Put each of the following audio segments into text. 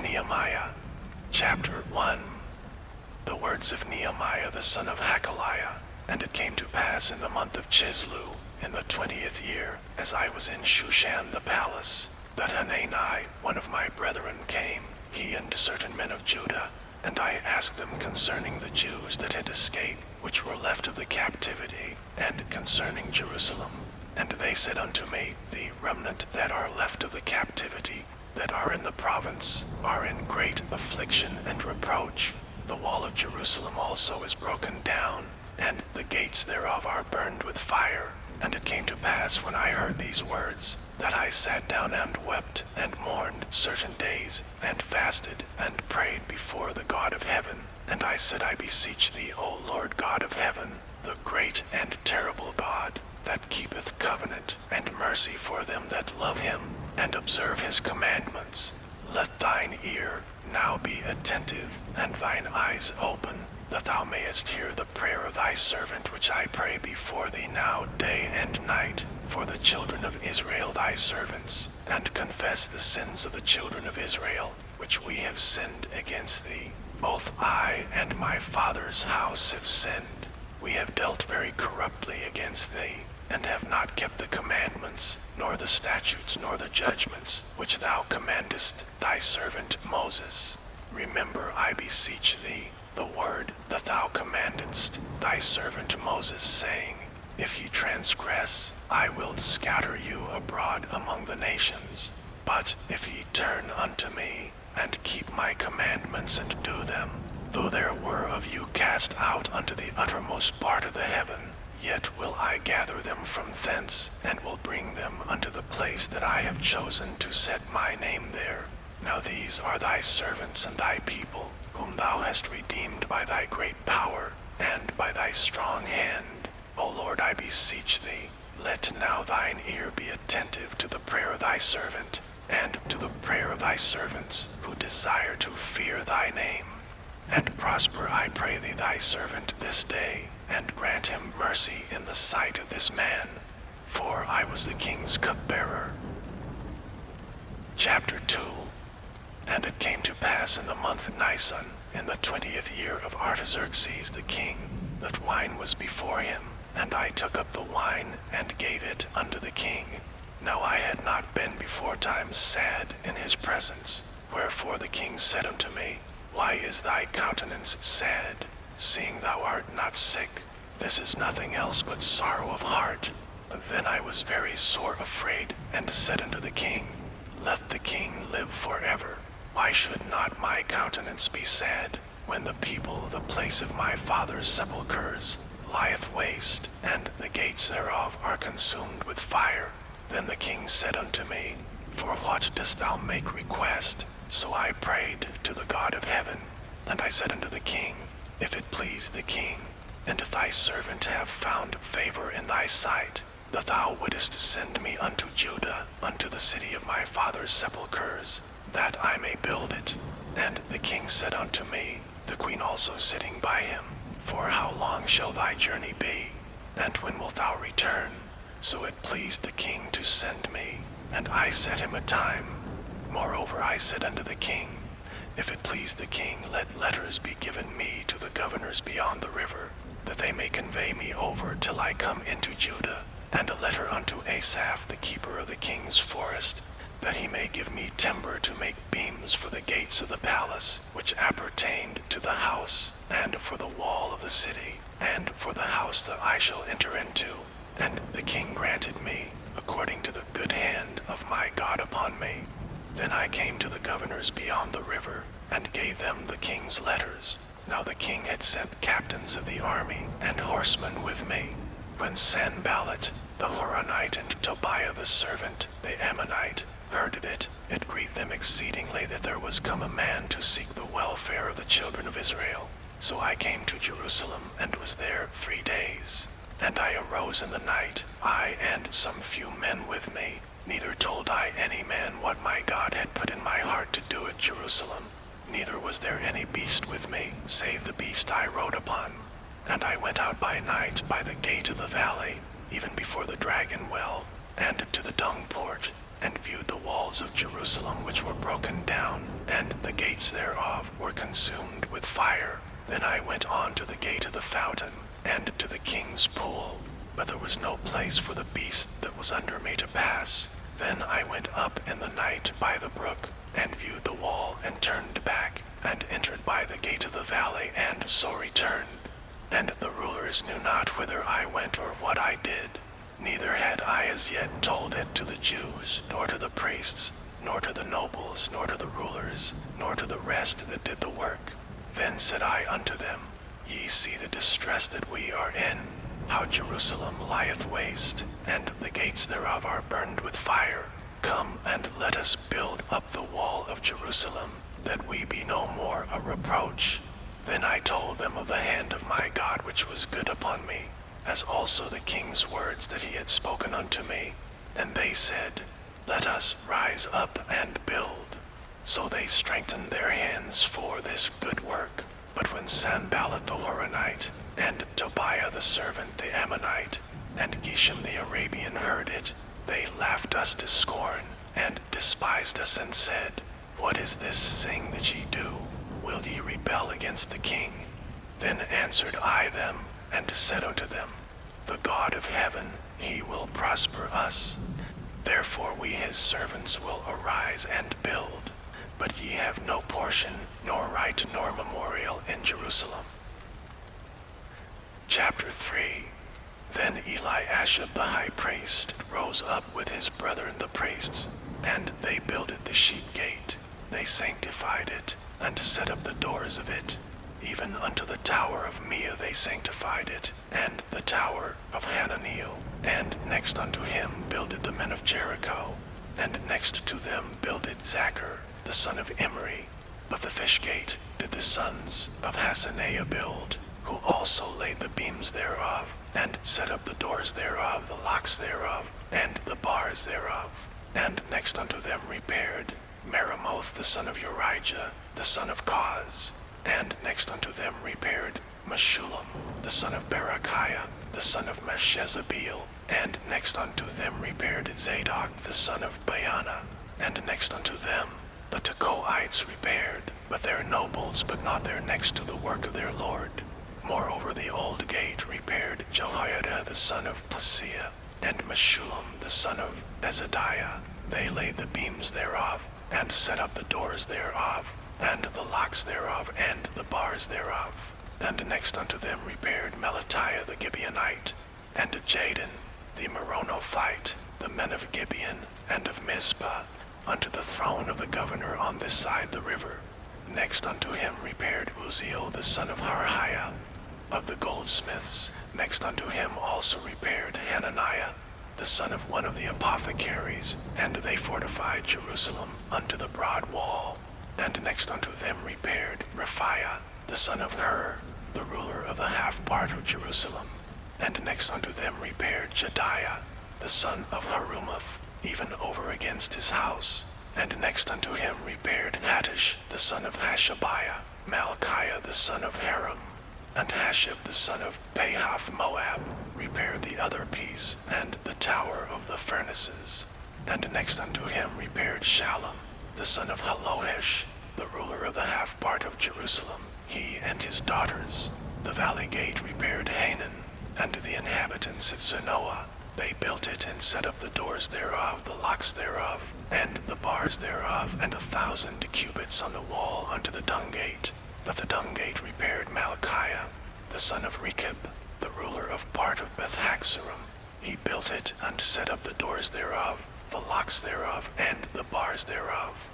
Nehemiah, chapter 1. The words of Nehemiah the son of Hakaliah. And it came to pass in the month of Chislew, in the 20th year, as I was in Shushan the palace, that Hanani, one of my brethren, came, he and certain men of Judah, and I asked them concerning the Jews that had escaped, which were left of the captivity, and concerning Jerusalem. And they said unto me, the remnant that are left of the captivity, that are in the province, are in great affliction and reproach. The wall of Jerusalem also is broken down, and the gates thereof are burned with fire. And it came to pass when I heard these words, that I sat down and wept and mourned certain days, and fasted and prayed before the God of heaven. And I said, I beseech thee, O Lord God of heaven, the great and terrible God, that keepeth covenant and mercy for them that love him, and observe his commandments. Let thine ear now be attentive, and thine eyes open, that thou mayest hear the prayer of thy servant which I pray before thee now day and night, for the children of Israel thy servants, and confess the sins of the children of Israel, which we have sinned against thee. Both I and my father's house have sinned. We have dealt very corruptly against thee, and have not kept the commandments, nor the statutes, nor the judgments, which thou commandest thy servant Moses. Remember, I beseech thee, the word that thou commandest thy servant Moses, saying, if ye transgress, I will scatter you abroad among the nations. But if ye turn unto me, and keep my commandments and do them, though there were of you cast out unto the uttermost part of the heaven, yet will I gather them from thence, and will bring them unto the place that I have chosen to set my name there. Now these are thy servants and thy people, whom thou hast redeemed by thy great power, and by thy strong hand. O Lord, I beseech thee, let now thine ear be attentive to the prayer of thy servant, and to the prayer of thy servants, who desire to fear thy name. And prosper, I pray thee, thy servant this day, and grant him mercy in the sight of this man, for I was the king's cupbearer. Chapter 2. And it came to pass in the month Nisan, in the 20th year of Artaxerxes the king, that wine was before him, and I took up the wine, and gave it unto the king. Now I had not been before times sad in his presence, wherefore the king said unto me, why is thy countenance sad, seeing thou art not sick? This is nothing else but sorrow of heart. Then I was very sore afraid, and said unto the king, let the king live forever. Why should not my countenance be sad, when the people, the place of my father's sepulchres, lieth waste, and the gates thereof are consumed with fire? Then the king said unto me, for what dost thou make request? So I prayed to the God of heaven, and I said unto the king, if it please the king, and if thy servant have found favor in thy sight, that thou wouldest send me unto Judah, unto the city of my father's sepulchres, that I may build it. And the king said unto me, the queen also sitting by him, for how long shall thy journey be, and when wilt thou return? So it pleased the king to send me, and I set him a time. Moreover I said unto the king, if it please the king, let letters be given me to the governors beyond the river, that they may convey me over till I come into Judah, and a letter unto Asaph the keeper of the king's forest, that he may give me timber to make beams for the gates of the palace, which appertained to the house, and for the wall of the city, and for the house that I shall enter into. And the king granted me, according to the good hand of my God upon me. Then I came to the governors beyond the river, and gave them the king's letters. Now the king had sent captains of the army, and horsemen with me. When Sanballat, the Horonite, and Tobiah the servant, the Ammonite, heard of it, it grieved them exceedingly that there was come a man to seek the welfare of the children of Israel. So I came to Jerusalem, and was there 3 days. And I arose in the night, I and some few men with me. Neither told I any man what my God had put in my heart to do at Jerusalem. Neither was there any beast with me, save the beast I rode upon. And I went out by night by the gate of the valley, even before the dragon well, and to the dung port, and viewed the walls of Jerusalem which were broken down, and the gates thereof were consumed with fire. Then I went on to the gate of the fountain, and to the king's pool, but there was no place for the beast that was under me to pass. Then I went up in the night by the brook, and viewed the wall, and turned back, and entered by the gate of the valley, and so returned. And the rulers knew not whither I went or what I did. Neither had I as yet told it to the Jews, nor to the priests, nor to the nobles, nor to the rulers, nor to the rest that did the work. Then said I unto them, Ye see the distress that we are in, how Jerusalem lieth waste, and the gates thereof are burned with fire. Come, and let us build up the wall of Jerusalem, that we be no more a reproach. Then I told them of the hand of my God which was good upon me, as also the king's words that he had spoken unto me. And they said, Let us rise up and build. So they strengthened their hands for this good work. But when Sanballat the Horonite, and Tobiah the servant the Ammonite, and Geshem the Arabian heard it, they laughed us to scorn, and despised us, and said, What is this thing that ye do? Will ye rebel against the king? Then answered I them, and said unto them, The God of heaven, he will prosper us. Therefore we his servants will arise and build. But ye have no portion, nor right, nor memorial in Jerusalem. Chapter 3. Then Eliashib the high priest rose up with his brethren the priests, and they builded the sheep gate. They sanctified it, and set up the doors of it. Even unto the tower of Mia they sanctified it, and the tower of Hananiel. And next unto him builded the men of Jericho, and next to them builded Zachar, the son of Imri. But the fish gate did the sons of Hasaneah build, who also laid the beams thereof, and set up the doors thereof, the locks thereof, and the bars thereof. And next unto them repaired Meremoth the son of Urijah, the son of Koz. And next unto them repaired Meshullam, the son of Berechiah, the son of Meshezabeel. And next unto them repaired Zadok, the son of Baana. And next unto them the Tekoites repaired, but their nobles, but not their next to the work of their Lord. Moreover the old gate repaired Jehoiada the son of Paseah, and Meshullam the son of Bezadiah. They laid the beams thereof, and set up the doors thereof, and the locks thereof, and the bars thereof. And next unto them repaired Melatiah the Gibeonite, and Jadon the Meronophite, the men of Gibeon and of Mizpah, unto the throne of the governor on this side the river. Next unto him repaired Uzziel the son of Harhiah, of the goldsmiths. Next unto him also repaired Hananiah, the son of one of the apothecaries, and they fortified Jerusalem unto the broad wall. And next unto them repaired Rephaiah, the son of Hur, the ruler of the half part of Jerusalem. And next unto them repaired Jediah, the son of Harumaph, even over against his house. And next unto him repaired Hattush, the son of Hashabiah, Malchiah the son of Haram, and Hashib the son of Pahath Moab repaired the other piece, and the tower of the furnaces. And next unto him repaired Shallum, the son of Halohesh, the ruler of the half part of Jerusalem, he and his daughters. The valley gate repaired Hanan, and the inhabitants of Zanoah. They built it, and set up the doors thereof, the locks thereof, and the bars thereof, and 1,000 cubits on the wall unto the dung gate. But the dung gate repaired Malchiah, the son of Rechab, the ruler of part of Beth-Haxorim. He built it, and set up the doors thereof, the locks thereof, and the bars thereof.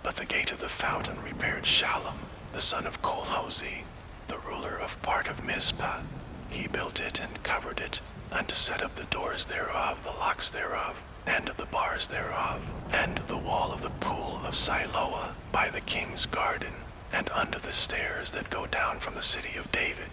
But the gate of the fountain repaired Shallum, the son of Colhozi, the ruler of part of Mizpah. He built it, and covered it, and set up the doors thereof, the locks thereof, and the bars thereof, and the wall of the pool of Siloah by the king's garden, and unto the stairs that go down from the city of David.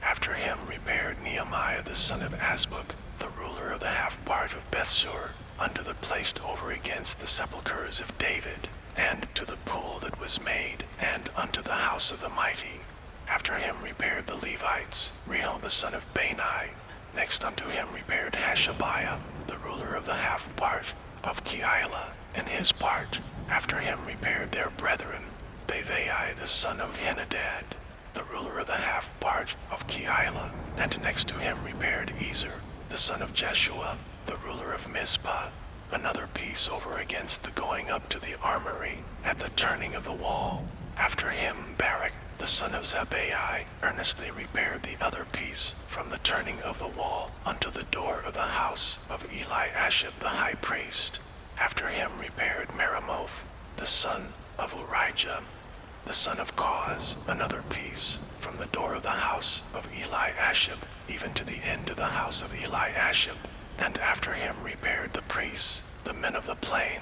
After him repaired Nehemiah the son of Azbuk, the ruler of the half part of Bethsur, unto the place over against the sepulchres of David, and to the pool that was made, and unto the house of the mighty. After him repaired the Levites, Rehum the son of Bani. Next unto him repaired Hashabiah, the ruler of the half part of Keilah in his part. After him repaired their brethren, Bavai the son of Henadad, the ruler of the half part of Keilah, and next to him repaired Ezer, the son of Jeshua, the ruler of Mizpah, another piece over against the going up to the armory, at the turning of the wall. After him Barak, the son of Zabbai, earnestly repaired the other piece from the turning of the wall unto the door of the house of Eliashib the high priest. After him repaired Meremoth, the son of Urijah, the son of Koz, another piece, from the door of the house of Eliashib, even to the end of the house of Eliashib. And after him repaired the priests, the men of the plain.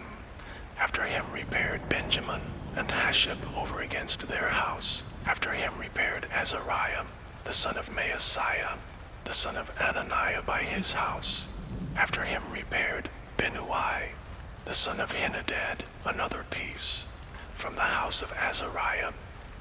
After him repaired Benjamin and Hashab over against their house. After him repaired Azariah, the son of Maaseiah, the son of Ananiah by his house. After him repaired Binnui, the son of Henadad, another piece, from the house of Azariah,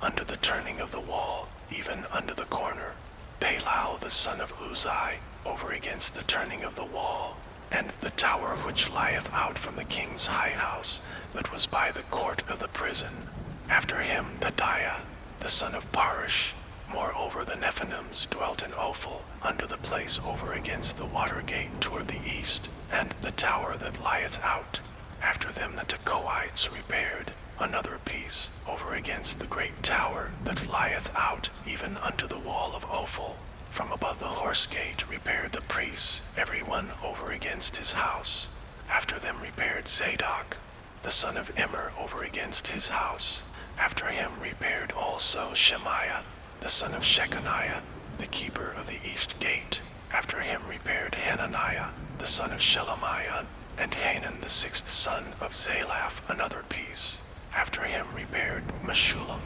under the turning of the wall, even under the corner. Palal, the son of Uzai, over against the turning of the wall, and the tower which lieth out from the king's high house, that was by the court of the prison. After him Pedaiah, the son of Parish. Moreover the Nephanims dwelt in Ophel, under the place over against the water gate toward the east, and the tower that lieth out. After them the Tekoites repaired another piece over against the great tower that lieth out even unto the wall of Ophel. From above the horse gate repaired the priests, every one over against his house. After them repaired Zadok, the son of Immer, over against his house. After him repaired also Shemaiah, the son of Shechaniah, the keeper of the east gate. After him repaired Hananiah, the son of Shelemiah, and Hanan the sixth son of Zalaph, another piece. After him repaired Meshullam,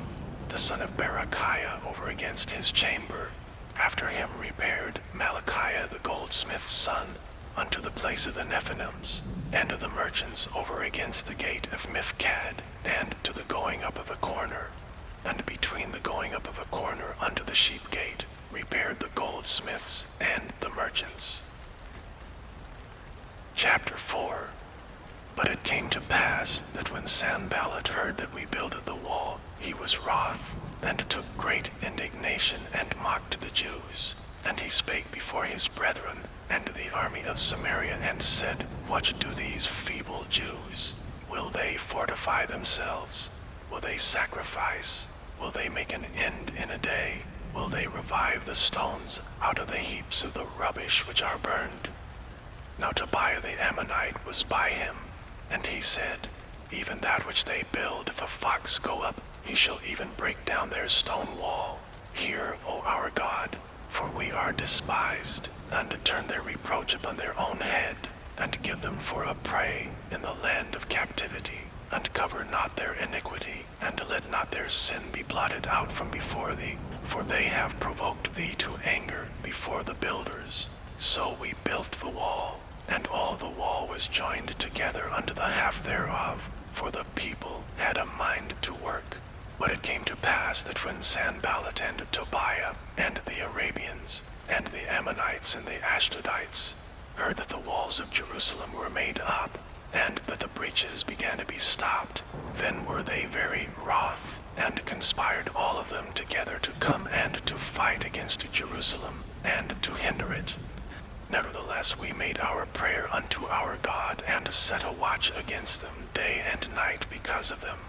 the son of Berechiah, over against his chamber. After him repaired Malachiah the goldsmith's son, unto the place of the Nephanims, and of the merchants over against the gate of Mifkad, and to the going up of a corner. And between the going up of a corner unto the sheep gate repaired the goldsmiths and the merchants. Chapter 4. But it came to pass that when Sanballat heard that we builded the wall, he was wroth, and took great indignation, and mocked the Jews. And he spake before his brethren and the army of Samaria, and said, What do these feeble Jews? Will they fortify themselves? Will they sacrifice? Will they make an end in a day? Will they revive the stones out of the heaps of the rubbish which are burned? Now Tobiah the Ammonite was by him, and he said, Even that which they build, if a fox go up, he shall even break down their stone wall. Hear, O our God, for we are despised, and turn their reproach upon their own head, and give them for a prey in the land of captivity, and cover not their iniquity, and let not their sin be blotted out from before thee, for they have provoked thee to anger before the builders. So we built the wall, and all the wall was joined together unto the half thereof, for the people had a mind to work. But it came to pass that when Sanballat and Tobiah and the Arabians and the Ammonites and the Ashdodites heard that the walls of Jerusalem were made up, and that the breaches began to be stopped, then were they very wroth, and conspired all of them together to come and to fight against Jerusalem, and to hinder it. Nevertheless we made our prayer unto our God, and set a watch against them day and night because of them.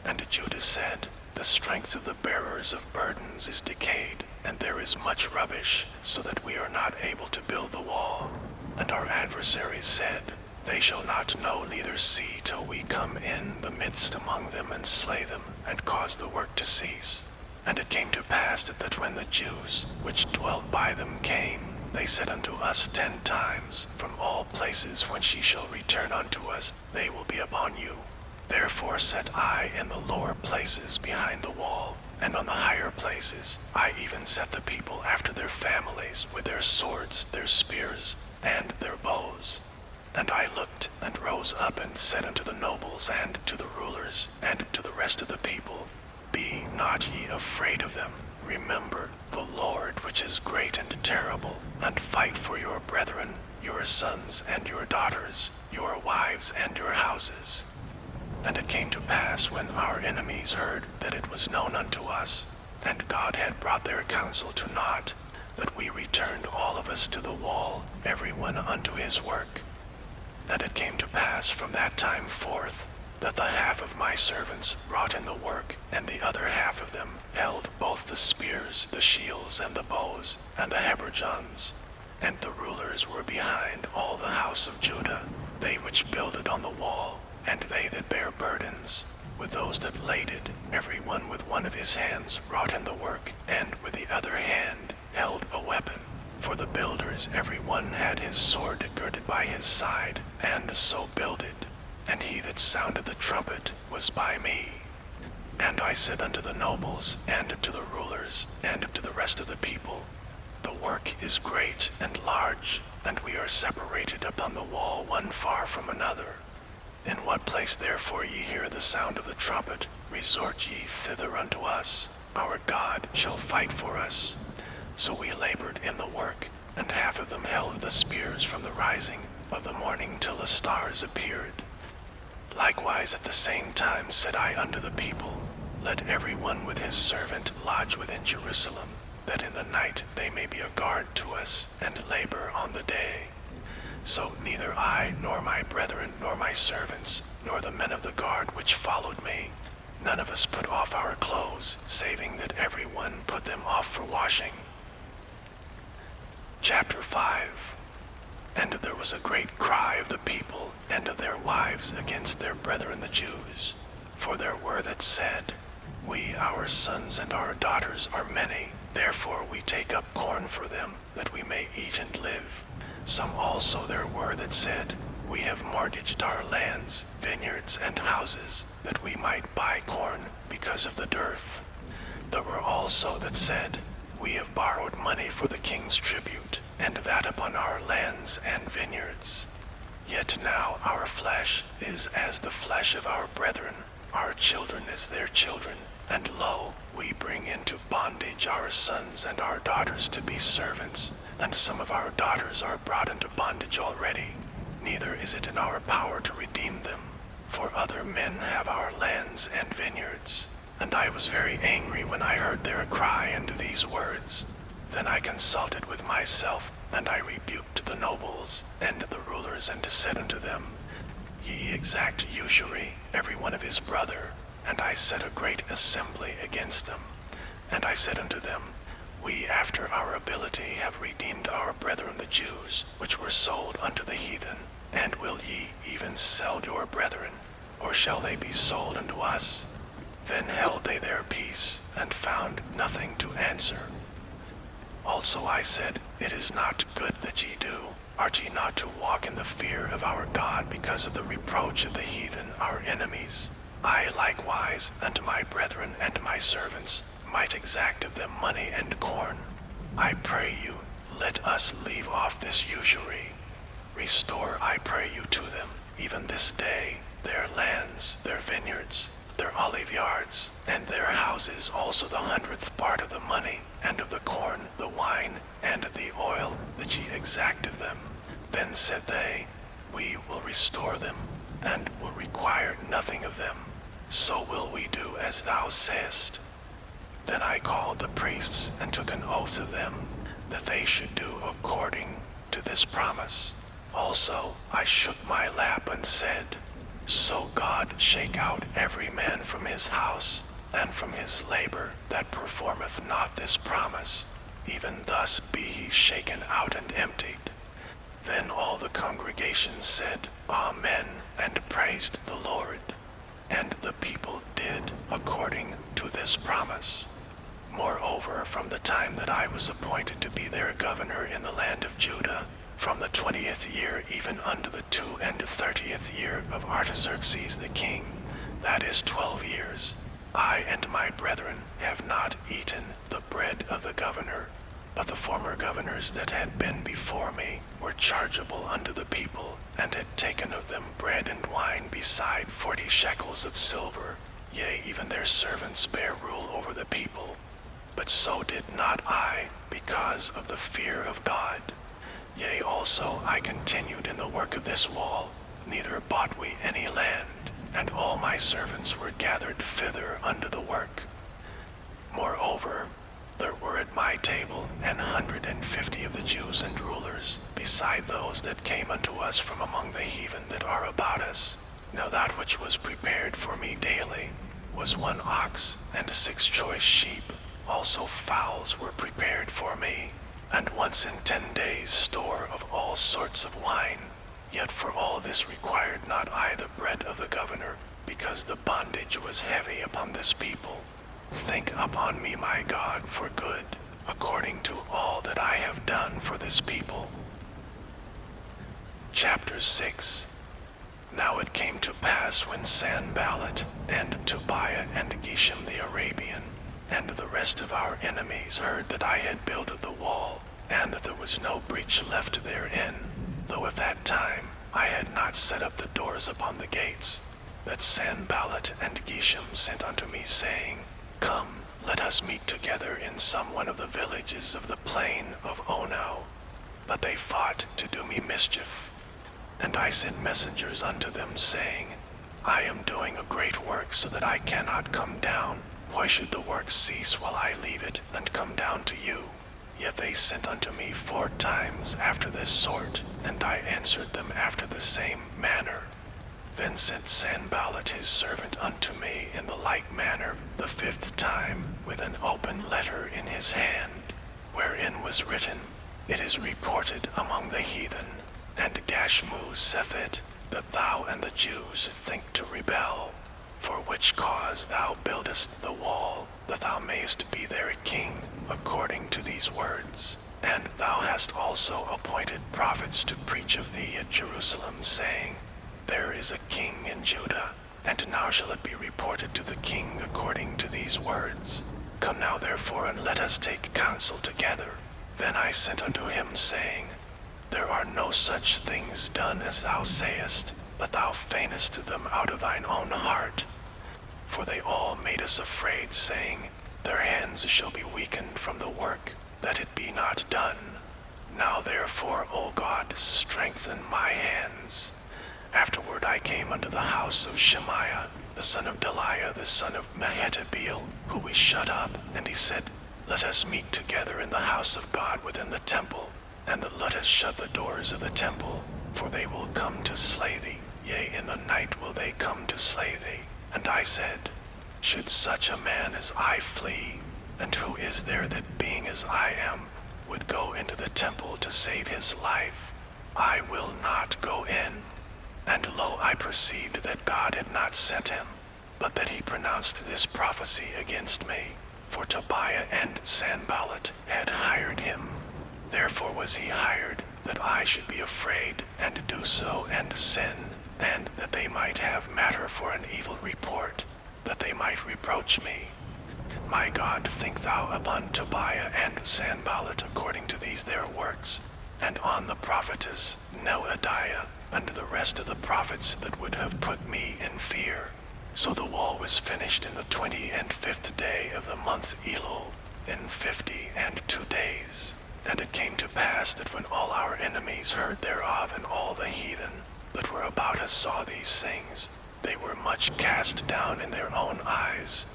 And Judah said, The strength of the bearers of burdens is decayed, and there is much rubbish, so that we are not able to build the wall. And our adversaries said, They shall not know neither see till we come in the midst among them, and slay them, and cause the work to cease. And it came to pass that when the Jews which dwelt by them came, they said unto us 10 times, From all places whence ye shall return unto us, they will be upon you. Therefore set I in the lower places behind the wall, and on the higher places I even set the people after their families, with their swords, their spears, and their bows. And I looked, and rose up, and said unto the nobles, and to the rulers, and to the rest of the people, Be not ye afraid of them. Remember the Lord, which is great and terrible, and fight for your brethren, your sons and your daughters, your wives and your houses. And it came to pass when our enemies heard that it was known unto us, and God had brought their counsel to naught, that we returned all of us to the wall, every one unto his work. And it came to pass from that time forth, that the half of my servants wrought in the work, and the other half of them held both the spears, the shields, and the bows, and the habergeons. And the rulers were behind all the house of Judah, they which builded on the wall, and they that bare burdens, with those that laded, every one with one of his hands wrought in the work, and with the other hand held a weapon. For the builders every one had his sword girded by his side, and so builded. And he that sounded the trumpet was by me. And I said unto the nobles, and to the rulers, and to the rest of the people, the work is great and large, and we are separated upon the wall one far from another. In what place therefore ye hear the sound of the trumpet, resort ye thither unto us. Our God shall fight for us. So we labored in the work, and half of them held the spears from the rising of the morning till the stars appeared. Likewise at the same time said I unto the people, let every one with his servant lodge within Jerusalem, that in the night they may be a guard to us, and labor on the day. So neither I, nor my brethren, nor my servants, nor the men of the guard which followed me, none of us put off our clothes, saving that every one put them off for washing. Chapter 5. And there was a great cry of the people and of their wives against their brethren the Jews. For there were that said, we, our sons and our daughters, are many, therefore we take up corn for them, that we may eat and live. Some also there were that said, we have mortgaged our lands, vineyards, and houses, that we might buy corn, because of the dearth. There were also that said, we have borrowed money for the king's tribute, and that upon our lands and vineyards. Yet now our flesh is as the flesh of our brethren, our children as their children, and lo, we bring into bondage our sons and our daughters to be servants, and some of our daughters are brought into bondage already. Neither is it in our power to redeem them, for other men have our lands and vineyards. And I was very angry when I heard their cry and these words. Then I consulted with myself, and I rebuked the nobles and the rulers, and said unto them, ye exact usury, every one of his brother. And I set a great assembly against them. And I said unto them, we after our ability have redeemed our brethren the Jews, which were sold unto the heathen. And will ye even sell your brethren, or shall they be sold unto us? Then held they their peace, and found nothing to answer. Also I said, it is not good that ye do. Ought ye not to walk in the fear of our God because of the reproach of the heathen, our enemies? I likewise unto my brethren and my servants might exact of them money and corn. I pray you, let us leave off this usury. Restore, I pray you, to them, even this day, their lands, their vineyards, their olive yards, and their houses, also the 100th part of the money, and of the corn, the wine, and the oil, that ye exact of them. Then said they, we will restore them, and will require nothing of them. So will we do as thou sayest. Then I called the priests, and took an oath of them, that they should do according to this promise. Also I shook my lap, and said, so God shake out every man from his house, and from his labor that performeth not this promise. Even thus be he shaken out and emptied. Then all the congregation said, Amen, and praised the Lord. And the people did according to this promise. Moreover, from the time that I was appointed to be their governor in the land of Judah, from the 20th year even unto the 32nd year of Artaxerxes the king, that is 12 years, I and my brethren have not eaten the bread of the governor, but the former governors that had been before me were chargeable unto the people, and had taken of them bread and wine beside 40 shekels of silver. Yea, even their servants bare rule over the people. But so did not I, because of the fear of God. Yea, also I continued in the work of this wall, neither bought we any land, and all my servants were gathered thither unto the work. Moreover, there were at my table 150 of the Jews and rulers, beside those that came unto us from among the heathen that are about us. Now that which was prepared for me daily was 1 ox and 6 choice sheep. Also fowls were prepared for me, and once in 10 days store of all sorts of wine. Yet for all this required not I the bread of the governor, because the bondage was heavy upon this people. Think upon me, my God, for good, according to all that I have done for this people. Chapter 6. Now it came to pass when Sanballat and Tobiah and Geshem the Arabian and the rest of our enemies heard that I had builded the wall, and that there was no breach left therein, though at that time I had not set up the doors upon the gates, that Sanballat and Geshem sent unto me, saying, Come, let us meet together in some one of the villages of the plain of Ono. But they fought to do me mischief. And I sent messengers unto them, saying, I am doing a great work, so that I cannot come down. Why should the work cease while I leave it, and come down to you? Yet they sent unto me 4 times after this sort, and I answered them after the same manner. Then sent Sanballat his servant unto me in the like manner the 5th time, with an open letter in his hand, wherein was written, It is reported among the heathen, and Gashmu saith it, that thou and the Jews think to rebel, for which cause thou buildest the wall, that thou mayest be their king, according to these words. And thou hast also appointed prophets to preach of thee at Jerusalem, saying, There is a king in Judah, and now shall it be reported to the king according to these words. Come now therefore, and let us take counsel together. Then I sent unto him, saying, There are no such things done as thou sayest, but thou feignest them out of thine own heart. For they all made us afraid, saying, Their hands shall be weakened from the work, that it be not done. Now therefore, O God, strengthen my hands. Afterward I came unto the house of Shemaiah, the son of Deliah, the son of Mehetabeel, who we shut up, and he said, Let us meet together in the house of God within the temple, and let us shut the doors of the temple, for they will come to slay thee. Yea, in the night will they come to slay thee. And I said, Should such a man as I flee? And who is there that, being as I am, would go into the temple to save his life? I will not go in. And lo, I perceived that God had not sent him, but that he pronounced this prophecy against me. For Tobiah and Sanballat had hired him. Therefore was he hired, that I should be afraid, and do so, and sin, and that they might have matter for an evil report, that they might reproach me. My God, think thou upon Tobiah and Sanballat according to these their works, and on the prophetess Noadiah, and the rest of the prophets that would have put me in fear. So the wall was finished in the 25th day of the month Elul, in 52 days. And it came to pass that when all our enemies heard thereof, and all the heathen that were about us saw these things, they were much cast down in their own eyes,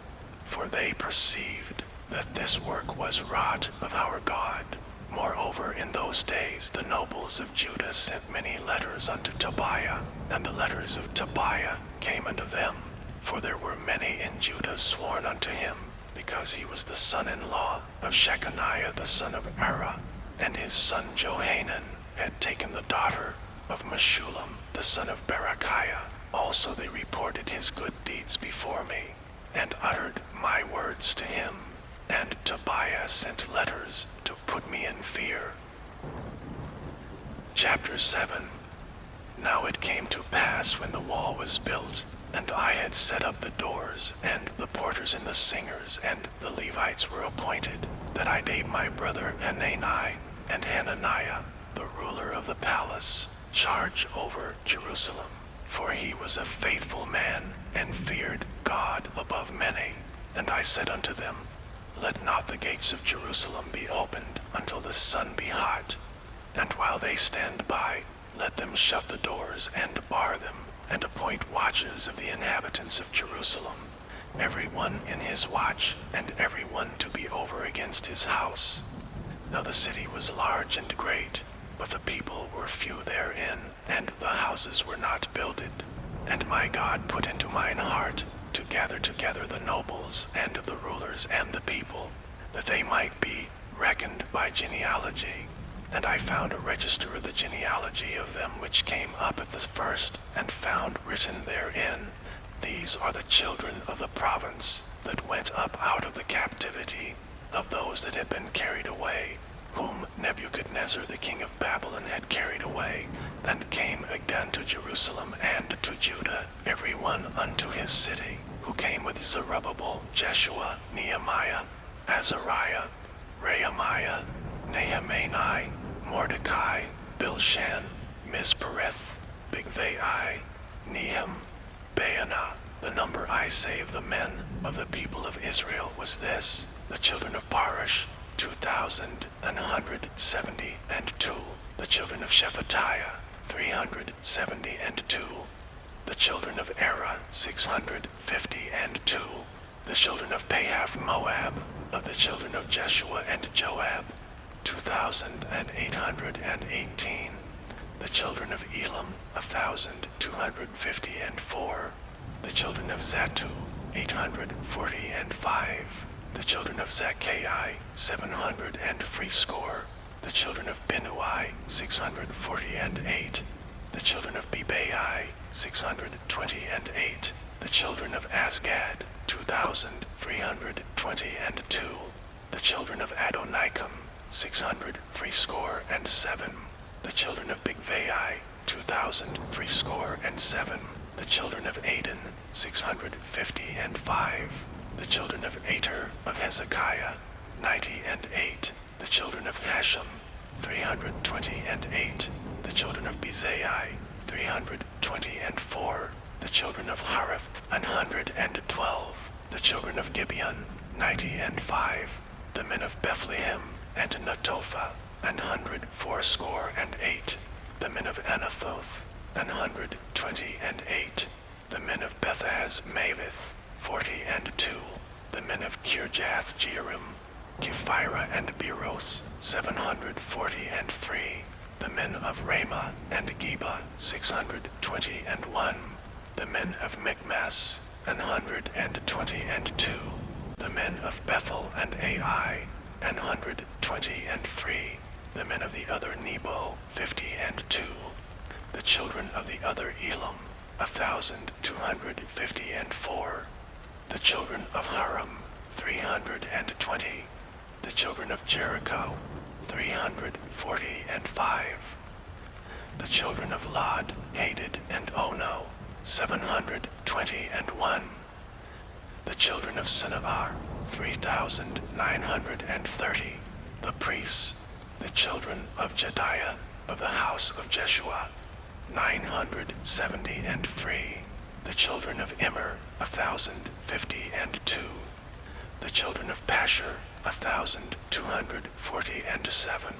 for they perceived that this work was wrought of our God. Moreover, in those days the nobles of Judah sent many letters unto Tobiah, and the letters of Tobiah came unto them, for there were many in Judah sworn unto him, because he was the son-in-law of Shechaniah the son of Ara, and his son Johanan had taken the daughter of Meshullam the son of Berechiah. Also they reported his good deeds before me, and uttered my words to him. And Tobiah sent letters to put me in fear. Chapter 7. Now it came to pass when the wall was built, and I had set up the doors, and the porters and the singers, and the Levites were appointed, that I gave my brother Hanani and Hananiah, the ruler of the palace, charge over Jerusalem. For he was a faithful man, and feared God above many. And I said unto them, Let not the gates of Jerusalem be opened until the sun be hot. And while they stand by, let them shut the doors and bar them, and appoint watches of the inhabitants of Jerusalem, every one in his watch, and every one to be over against his house. Now the city was large and great, but the people were few therein, and the houses were not builded. And my God put into mine heart to gather together the nobles and the rulers and the people, that they might be reckoned by genealogy. And I found a register of the genealogy of them which came up at the first, and found written therein, These are the children of the province that went up out of the captivity, of those that had been carried away, whom Nebuchadnezzar the king of Babylon had carried away, and came again to Jerusalem and to Judah, every one unto his city, who came with Zerubbabel, Jeshua, Nehemiah, Azariah, Rehemiah, Nehemiah, Mordecai, Bilshan, Mispereth, Bigvai, Nehum, Baanah. The number, I say, of the men of the people of Israel was this: the children of Parosh, 2,172. The children of Shephatiah, 372. The children of Era, 652. The children of Pahath Moab, of the children of Jeshua and Joab, 2,818. The children of Elam, 1,254. The children of Zatu, 845. The children of Zacchaei, 760. The children of Binnui, 648. The children of Bebai, 628. The children of Asgad, 2,322. The children of Adonikam, 637. The children of Bigvai, 2,307. The children of Aden, 655. The children of Ater of Hezekiah, 98. The children of Hashem, 328. The children of Bezai, 324. The children of Hariph, 112. The children of Gibeon, 95. The men of Bethlehem and Netophah, 168. The men of Anathoth, 128. The men of Bethaz Mavith, 42. The men of Kirjath Jearim, Kephira and Beeroth, 743. The men of Ramah and Geba, 621. The men of Michmas, 122. The men of Bethel and Ai, 123. The men of the other Nebo, 52. The children of the other Elam, 1,254. The children of Haram, 320. The children of Jericho, 345. The children of Lod, Hadid, and Ono, 721. The children of Sinahar, 3,930. The priests, the children of Jediah of the house of Jeshua, 973. The children of Immer, 1,052. The children of Pashur, 1,247.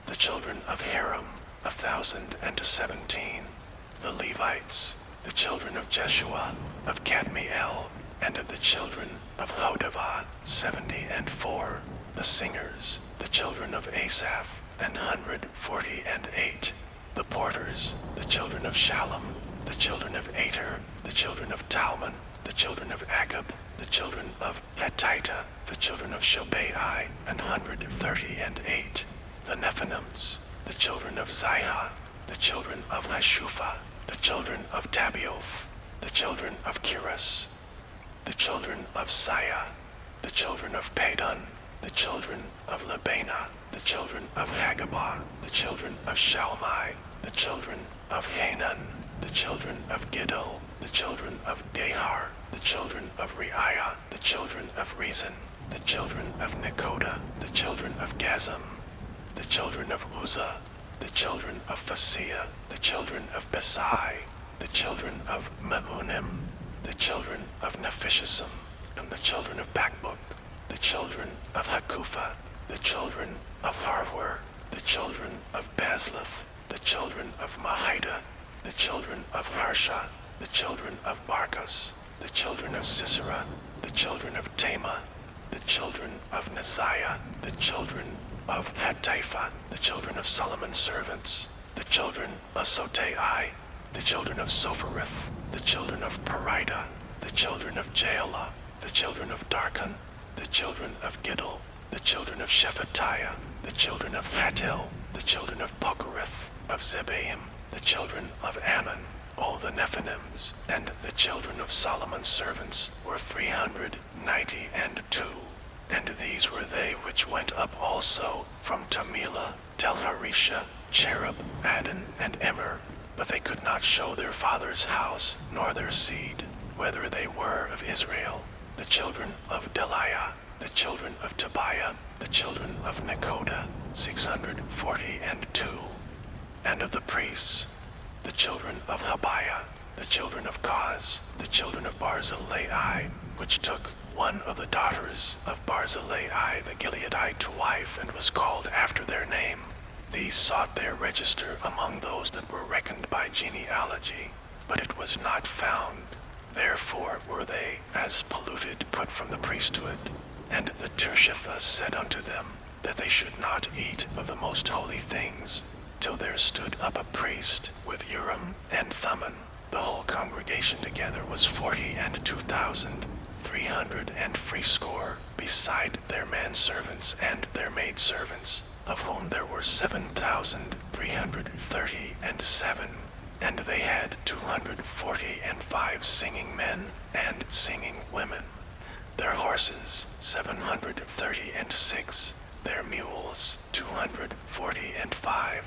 The children of Haram, 1,017. The Levites, the children of Jeshua, of Kadmiel, and of the children of Hodavah, 74. The singers, the children of Asaph, 148. The porters, the children of Shallum, the children of Ater, the children of Talmon, the children of Agab, the children of Hatita, the children of Shobai, 138. The Nephanims, the children of Ziha, the children of Hashupha, the children of Tabioth, the children of Kiras, the children of Saya, the children of Padon, the children of Labana, the children of Hagabah, the children of Shalmai, the children of Hanan, the children of Gidol, the children of Gehar, the children of Reiah, the children of Rezin, the children of Nekoda, the children of Gazam, the children of Uzzah, the children of Phasea, the children of Besai, the children of Meunim, the children of Nephishism, and the children of Bakbuk, the children of Hakupha, the children of Harwar, the children of Bazluth, the children of Mahida, the children of Harsha, the children of Barkos, the children of Sisera, the children of Tema, the children of Neziah, the children of Hatipha, the children of Solomon's servants, the children of Sotai, the children of Sophereth, the children of Perida, the children of Jaala, the children of Darkon, the children of Giddel, the children of Shephatiah, the children of Hattil, the children of Pokereth, of Zebaim, the children of Ammon, all the Nephinims, and the children of Solomon's servants were 392. And these were they which went up also from Tamila, Telharisha, Cherub, Adon, and Immer, but they could not show their father's house, nor their seed, whether they were of Israel. The children of Deliah, the children of Tobiah, the children of Nekoda, 642. And of the priests, the children of Habiah, the children of Koz, the children of Barzillai, which took one of the daughters of Barzillai the Gileadite to wife, and was called after their name. These sought their register among those that were reckoned by genealogy, but it was not found. Therefore were they, as polluted, put from the priesthood. And the Tirshatha said unto them, that they should not eat of the most holy things, till there stood up a priest with Urim and Thummim. The whole congregation together was 42,360, beside their manservants and their maidservants, of whom there were 7,337. And they had 245 singing men and singing women. Their horses 736, their mules 245,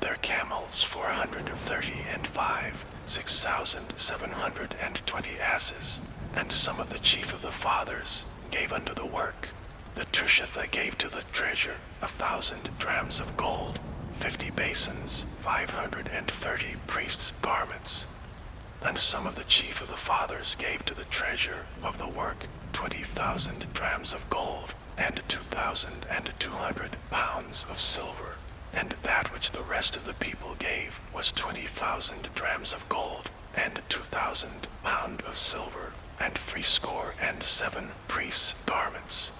their camels 435, 6,720 asses. And some of the chief of the fathers gave unto the work. The Tirshatha gave to the treasure 1,000 drams of gold, 50 basins, 530 priests' garments. And some of the chief of the fathers gave to the treasure of the work 20,000 drams of gold, and 2,200 pounds of silver. And that which the rest of the people gave was 20,000 drams of gold, and 2,000 pound of silver, and 67 priests' garments.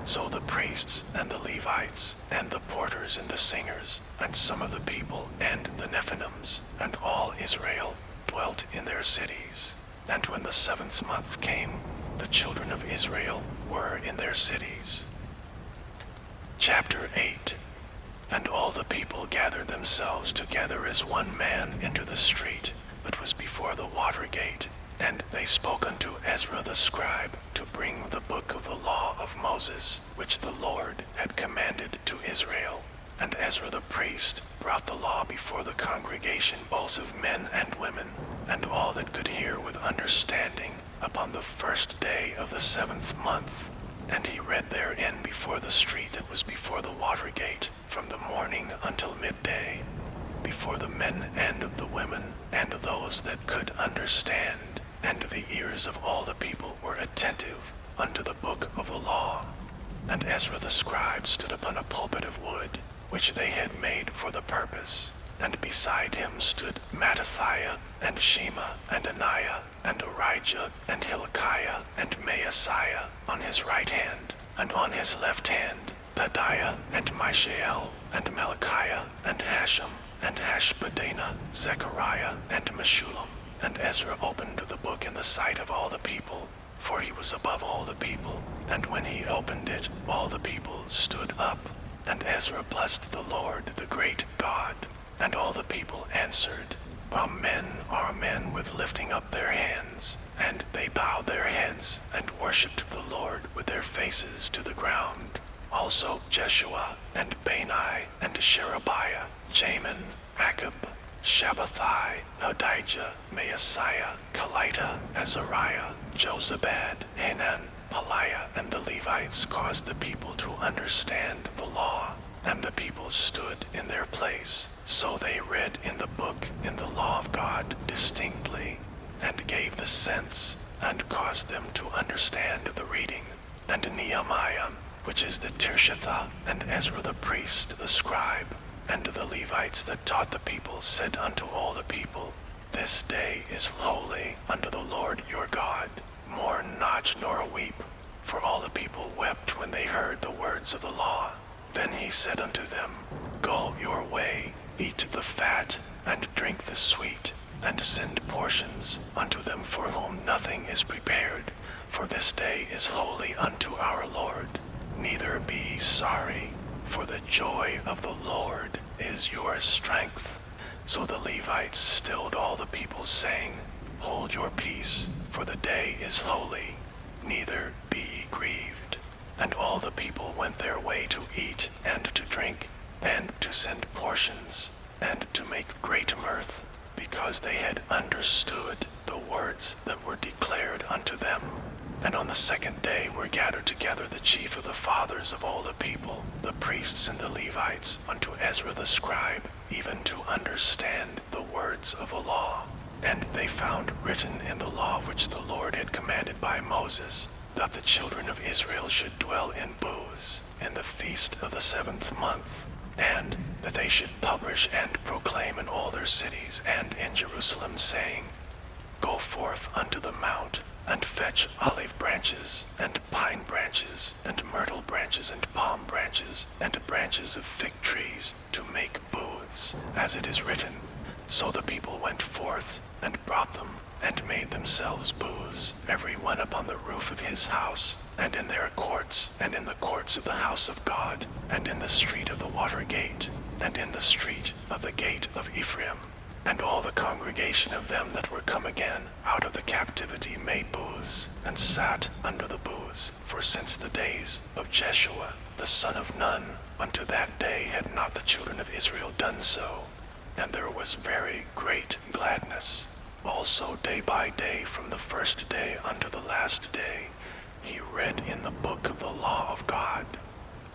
So the priests and the Levites, and the porters and the singers, and some of the people, and the Nephinims, and all Israel, dwelt in their cities. And when the 7th month came, the children of Israel were in their cities. Chapter 8. And all the people gathered themselves together as one man into the street that was before the water gate. And they spoke unto Ezra the scribe to bring the book of the law of Moses, which the Lord had commanded to Israel. And Ezra the priest brought the law before the congregation, both of men and women, and all that could hear with understanding, upon the 1st day of the 7th month. And he read therein before the street that was before the water gate, from the morning until midday, before the men and the women, and those that could understand. And the ears of all the people were attentive unto the book of the law. And Ezra the scribe stood upon a pulpit of wood, which they had made for the purpose. And beside him stood Mattithiah, and Shema, and Ananiah, and Arijah, and Hilkiah, and Maaseiah on his right hand, and on his left hand Pedaiah, and Mishael, and Malachiah, and Hashem, and Hashbaddanah, Zechariah, and Meshullam. And Ezra opened the book in the sight of all the people, for he was above all the people. And when he opened it, all the people stood up. And Ezra blessed the Lord, the great God. And all the people answered, Amen, Amen, with lifting up their hands. And they bowed their heads, and worshipped the Lord with their faces to the ground. Also Jeshua, and Bani, and Sherebiah, Jamin, Akab, Shabbathai, Hodijah, Maaseiah, Kelita, Azariah, Jozabad, Hanan, Peliah, and the Levites caused the people to understand the law. And the people stood in their place. So they read in the book in the law of God distinctly, and gave the sense, and caused them to understand the reading. And Nehemiah which is the Tirshatha, and Ezra the priest, the scribe, and the Levites that taught the people, said unto all the people, This day is holy unto the Lord your God. Mourn not nor weep. For all the people wept when they heard the words of the law. Then he said unto them, Go your way, eat the fat, and drink the sweet, and send portions unto them for whom nothing is prepared. For this day is holy unto our Lord. Neither be ye sorry, for the joy of the Lord is your strength. So the Levites stilled all the people, saying, Hold your peace, for the day is holy, neither be ye grieved. And all the people went their way to eat and to drink, and to send portions, and to make great mirth, because they had understood the words that were declared unto them. And on the second day were gathered together the chief of the fathers of all the people, the priests and the Levites, unto Ezra the scribe, even to understand the words of the law. And they found written in the law which the Lord had commanded by Moses, that the children of Israel should dwell in booths in the feast of the 7th month, and that they should publish and proclaim in all their cities and in Jerusalem, saying, Go forth unto the mount, and fetch olive branches, and pine branches, and myrtle branches, and palm branches, and branches of fig trees, to make booths, as it is written. So the people went forth, and brought them, and made themselves booths, every one upon the roof of his house, and in their courts, and in the courts of the house of God, and in the street of the water gate, and in the street of the gate of Ephraim. And all the congregation of them that were come again out of the captivity made booths, and sat under the booths. For since the days of Jeshua the son of Nun, unto that day had not the children of Israel done so. And there was very great gladness. Also day by day, from the first day unto the last day, he read in the book of the law of God.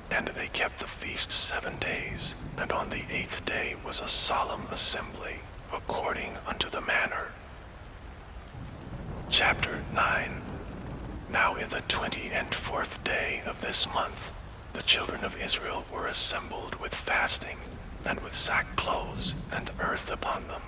And they kept the feast 7 days, and on the 8th day was a solemn assembly, according unto the manner. Chapter 9. Now in the 24th day of this month, the children of Israel were assembled with fasting, and with sackcloths and earth upon them.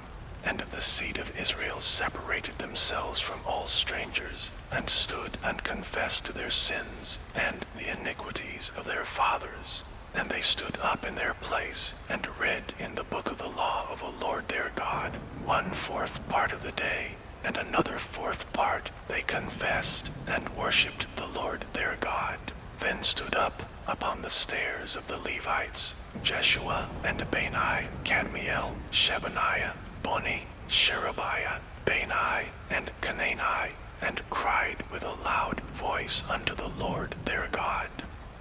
And the seed of Israel separated themselves from all strangers, and stood and confessed their sins and the iniquities of their fathers. And they stood up in their place, and read in the book of the law of the Lord their God 1/4 part of the day, and another 4th part they confessed, and worshipped the Lord their God. Then stood up upon the stairs of the Levites Jeshua and Bani, Kadmiel, Shebaniah, Boni, Sherebiah, Bani, and Canani, and cried with a loud voice unto the Lord their God.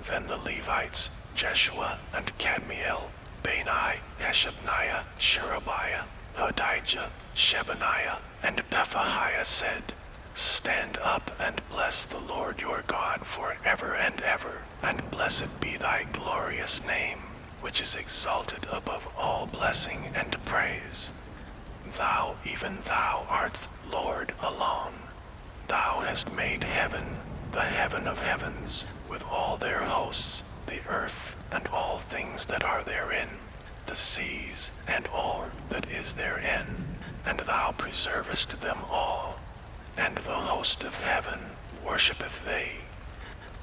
Then the Levites, Jeshua and Kadmiel, Bani, Hashabniah, Sherebiah, Hodijah, Shebaniah, and Pephahiah said, Stand up and bless the Lord your God forever and ever, and blessed be thy glorious name, which is exalted above all blessing and praise. Thou, even thou, art Lord alone. Thou hast made heaven, the heaven of heavens, with all their hosts, the earth, and all things that are therein, the seas, and all that is therein, and thou preservest them all. And the host of heaven worshippeth thee.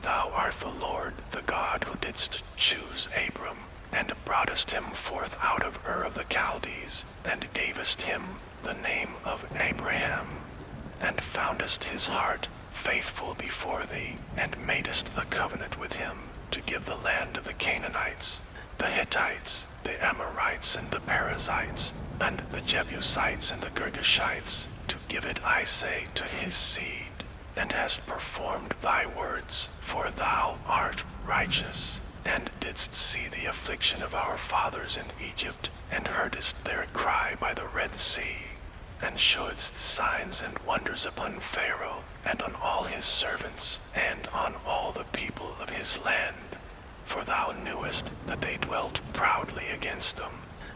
Thou art the Lord, the God who didst choose Abram, and broughtest him forth out of Ur of the Chaldees, and gavest him the name of Abraham, and foundest his heart faithful before thee, and madest a covenant with him, to give the land of the Canaanites, the Hittites, the Amorites, and the Perizzites, and the Jebusites, and the Girgashites, to give it, I say, to his seed, and hast performed thy words, for thou art righteous, and didst see the affliction of our fathers in Egypt, and heardest their cry by the Red Sea, and showedst signs and wonders upon Pharaoh, and on all his servants, and on all the people of his land. For thou knewest that they dwelt proudly against them.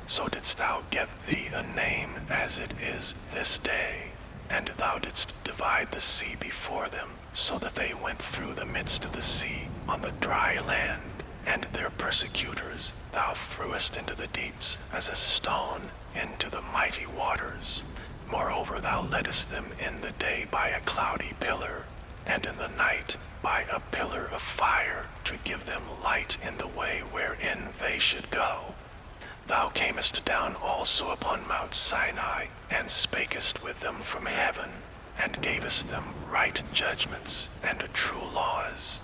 So didst thou get thee a name as it is this day. And thou didst divide the sea before them, so that they went through the midst of the sea, on the dry land, and their persecutors thou threwest into the deeps as a stone into the mighty waters. Moreover, thou leddest them in the day by a cloudy pillar, and in the night by a pillar of fire, to give them light in the way wherein they should go. Thou camest down also upon Mount Sinai, and spakest with them from heaven, and gavest them right judgments and true laws,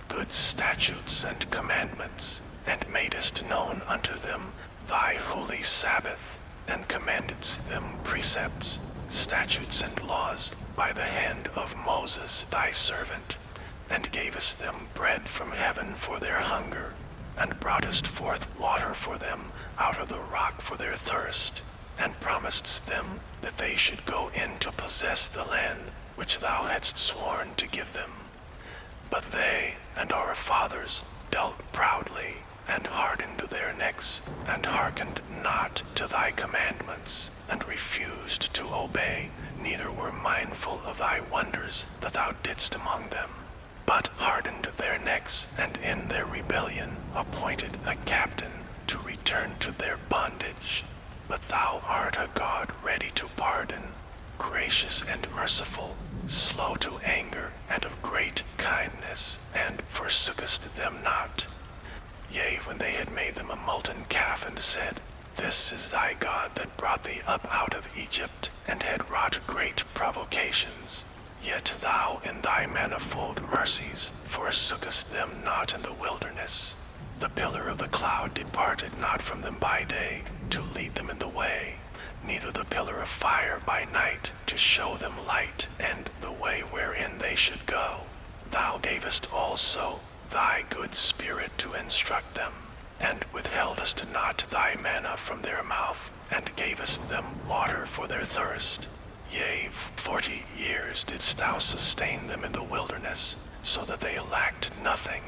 good statutes and commandments, and madest known unto them thy holy Sabbath, and commandedst them precepts, statutes, and laws by the hand of Moses thy servant, and gavest them bread from heaven for their hunger, and broughtest forth water for them out of the rock for their thirst, and promisedst them that they should go in to possess the land which thou hadst sworn to give them. But they and our fathers dealt proudly, and hardened their necks, and hearkened not to thy commandments, and refused to obey, neither were mindful of thy wonders that thou didst among them, but hardened their necks, and in their rebellion appointed a captain to return to their bondage. But thou art a God ready to pardon, gracious and merciful, slow to anger, and of great kindness, and forsookest them not. Yea, when they had made them a molten calf, and said, This is thy God that brought thee up out of Egypt, and had wrought great provocations, yet thou in thy manifold mercies forsookest them not in the wilderness. The pillar of the cloud departed not from them by day, to lead them in the way, neither the pillar of fire by night, to show them light and the way wherein they should go. Thou gavest also thy good spirit to instruct them, and withheldest not thy manna from their mouth, and gavest them water for their thirst. Yea, 40 years didst thou sustain them in the wilderness, so that they lacked nothing.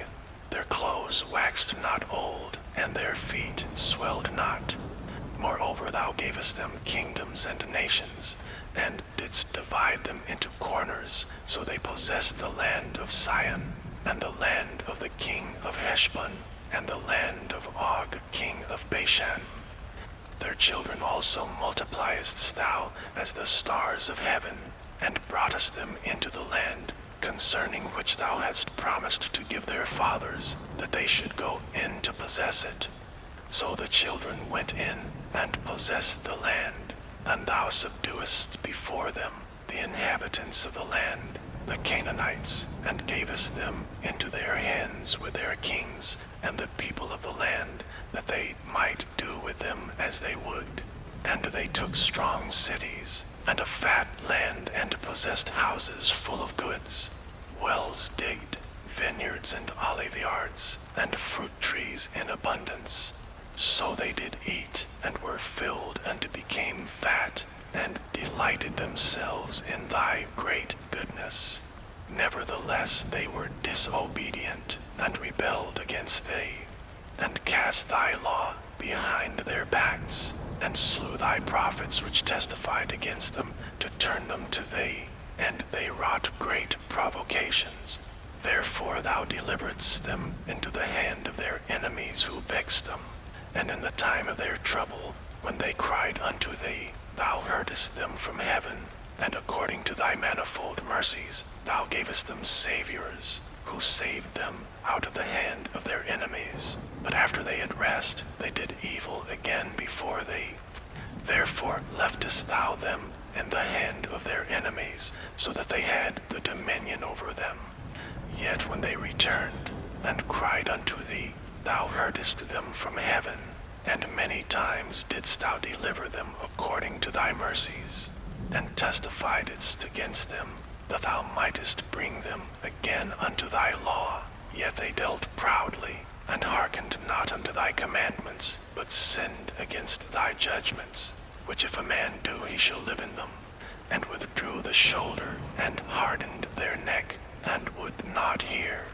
Their clothes waxed not old, and their feet swelled not. Moreover, thou gavest them kingdoms and nations, and didst divide them into corners, so they possessed the land of Sion, and the land of the king of Heshbon, and the land of Og, king of Bashan. Their children also multipliedst thou as the stars of heaven, and broughtest them into the land, concerning which thou hadst promised to give their fathers, that they should go in to possess it. So the children went in and possessed the land, and thou subduedst before them the inhabitants of the land, the Canaanites, and gavest them into their hands with their kings and the people of the land, that they might do with them as they would. And they took strong cities, and a fat land, and possessed houses full of goods, wells digged, vineyards and oliveyards, and fruit trees in abundance. So they did eat, and were filled, and became fat, and delighted themselves in thy great goodness. Nevertheless they were disobedient, and rebelled against thee, and cast thy law behind their backs, and slew thy prophets which testified against them, to turn them to thee, and they wrought great provocations. Therefore thou deliveredst them into the hand of their enemies who vexed them, and in the time of their trouble, when they cried unto thee, thou heardest them from heaven, and according to thy manifold mercies thou gavest them saviors, who saved them out of the hand of their enemies. But after they had rest, they did evil again before thee. Therefore leftest thou them in the hand of their enemies, so that they had the dominion over them. Yet when they returned and cried unto thee, thou heardest them from heaven, and many times didst thou deliver them according to thy mercies, and testifiedst against them, that thou mightest bring them again unto thy law. Yet they dealt proudly, and hearkened not unto thy commandments, but sinned against thy judgments, which if a man do, he shall live in them, and withdrew the shoulder, and hardened their neck, and would not hear.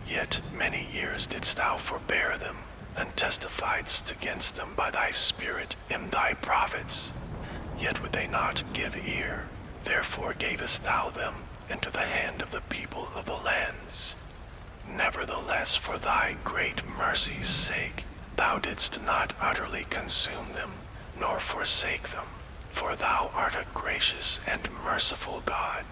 Yet many years didst thou forbear them, and testifiedst against them by thy Spirit in thy prophets. Yet would they not give ear. Therefore gavest thou them into the hand of the people of the lands. Nevertheless, for thy great mercy's sake, thou didst not utterly consume them, nor forsake them, for thou art a gracious and merciful God.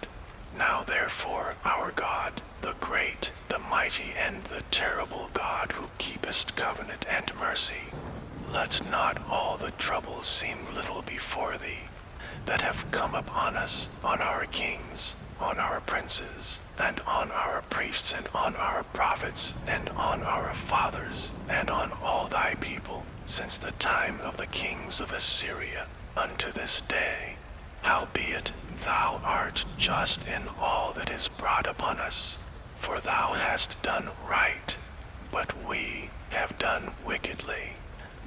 Now therefore, our God, the great, the mighty, and the terrible God, who keepest covenant and mercy, let not all the troubles seem little before thee, that have come upon us, on our kings, on our princes, and on our priests, and on our prophets, and on our fathers, and on all thy people, since the time of the kings of Assyria unto this day. Howbeit, thou art just in all that is brought upon us, for thou hast done right, but we have done wickedly.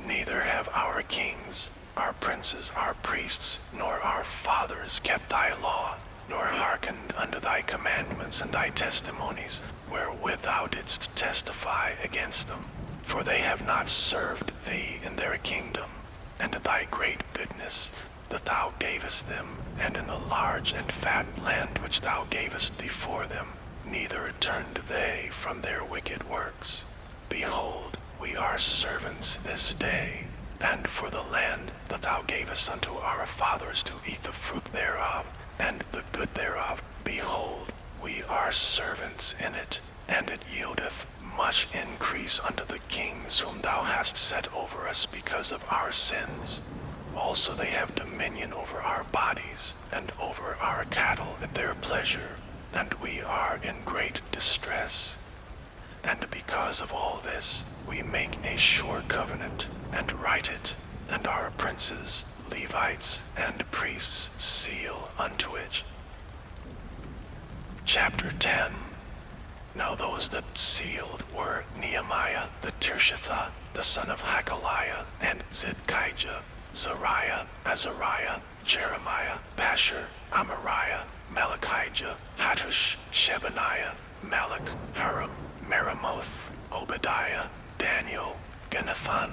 Neither have our kings, our princes, our priests, nor our fathers kept thy law, nor hearkened unto thy commandments and thy testimonies, wherewith thou didst testify against them. For they have not served thee in their kingdom, and in thy great goodness that thou gavest them, and in the large and fat land which thou gavest before them, neither turned they from their wicked works. Behold, we are servants this day, and for the land that thou gavest unto our fathers to eat the fruit thereof, and the good thereof, behold, we are servants in it, and it yieldeth much increase unto the kings whom thou hast set over us because of our sins. Also they have dominion over our bodies, and over our cattle at their pleasure, and we are in great distress. And because of all this, we make a sure covenant, and write it, and our princes, Levites, and priests seal unto it. Chapter 10. Now those that sealed were Nehemiah the Tirshatha, the son of Hakaliah, and Zidkijah, Zariah, Azariah, Jeremiah, Pashur, Amariah, Malachijah, Hattush, Shebaniah, Malach, Haram, Meremoth, Obadiah, Daniel, Ginathan,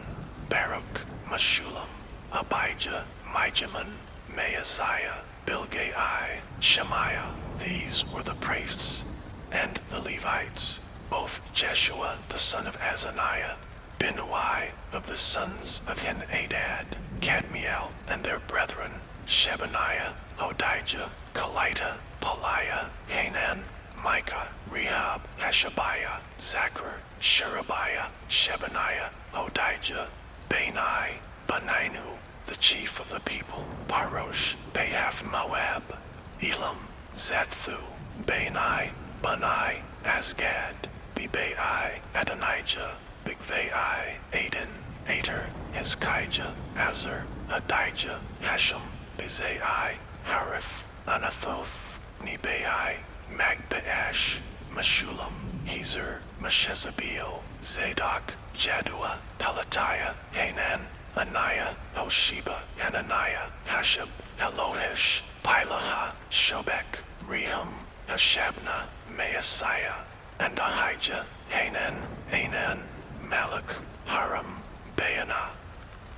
Baruch, Meshullam, Abijah, Mijamin, Maaziah, Bilgai, Shemaiah. These were the priests. And the Levites, both Jeshua the son of Azaniah, Binnui of the sons of Henadad, Kadmiel and their brethren, Shebaniah, Hodijah, Kelita, Peliah, Hanan, Micah, Rehab, Hashabiah, Zachar, Sherebiah, Shebaniah, Hodijah, Bani, Beninu, the chief of the people, Parosh, Pahath Moab, Elam, Zathu, Bani, Bani, Asgad, Bebai, Adonijah, Bigvai, Aden, Ater, Hizkijah, Azar, Hadijah, Hashem, Bezai, Harith, Anathoth, Nebai, Magpaash, Meshullam, Hezer, Meshezabeel, Zadok, Jaddua, Pelatiah, Hanan, Anaiah, Hosheba, Hananiah, Hashab, Helohesh, Pilaha, Shobek, Rehum, Hashabna, Maasiah, and Ahijah, Hanan, Anan, Malach, Haram, Baanah,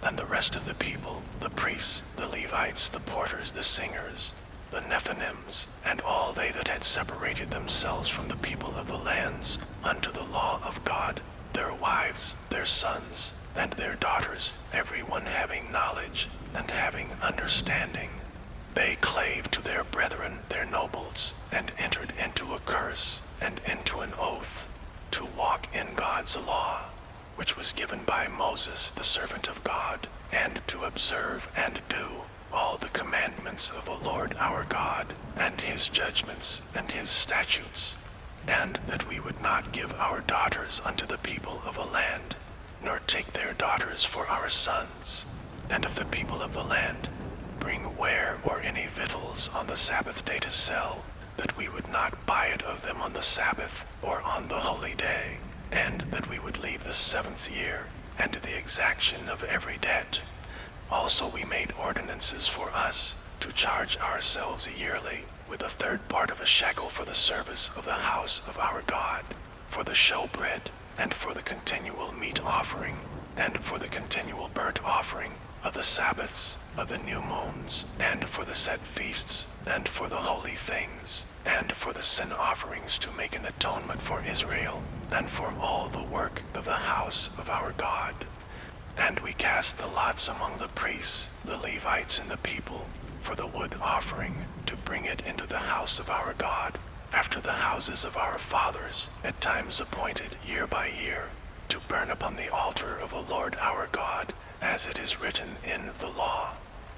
and the rest of the people, the priests, the Levites, the porters, the singers, the Nephanims, and all they that had separated themselves from the people of the lands unto the law of God, their wives, their sons, and their daughters, every one having knowledge and having understanding. They clave to their brethren, their nobles, and entered into a curse and into an oath to walk in God's law, which was given by Moses, the servant of God, and to observe and do all the commandments of the Lord our God, and his judgments and his statutes, and that we would not give our daughters unto the people of a land, nor take their daughters for our sons, and of the people of the land bring ware or any victuals on the Sabbath day to sell, that we would not buy it of them on the Sabbath or on the holy day, and that we would leave the 7th year, and the exaction of every debt. Also we made ordinances for us to charge ourselves yearly with a third part of a shekel for the service of the house of our God, for the showbread, and for the continual meat offering, and for the continual burnt offering, of the Sabbaths, of the new moons, and for the set feasts, and for the holy things, and for the sin offerings to make an atonement for Israel, and for all the work of the house of our God. And we cast the lots among the priests, the Levites, and the people, for the wood offering, to bring it into the house of our God, after the houses of our fathers, at times appointed year by year, to burn upon the altar of the Lord our God, as it is written in the law,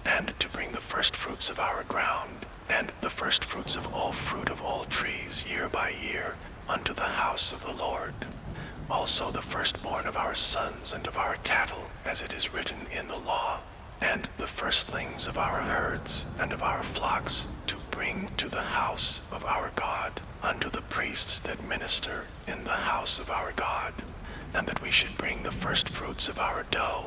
and to bring the firstfruits of our ground, and the firstfruits of all fruit of all trees year by year, unto the house of the Lord. Also the firstborn of our sons and of our cattle, as it is written in the law, and the firstlings of our herds and of our flocks, to bring to the house of our God, unto the priests that minister in the house of our God, and that we should bring the firstfruits of our dough,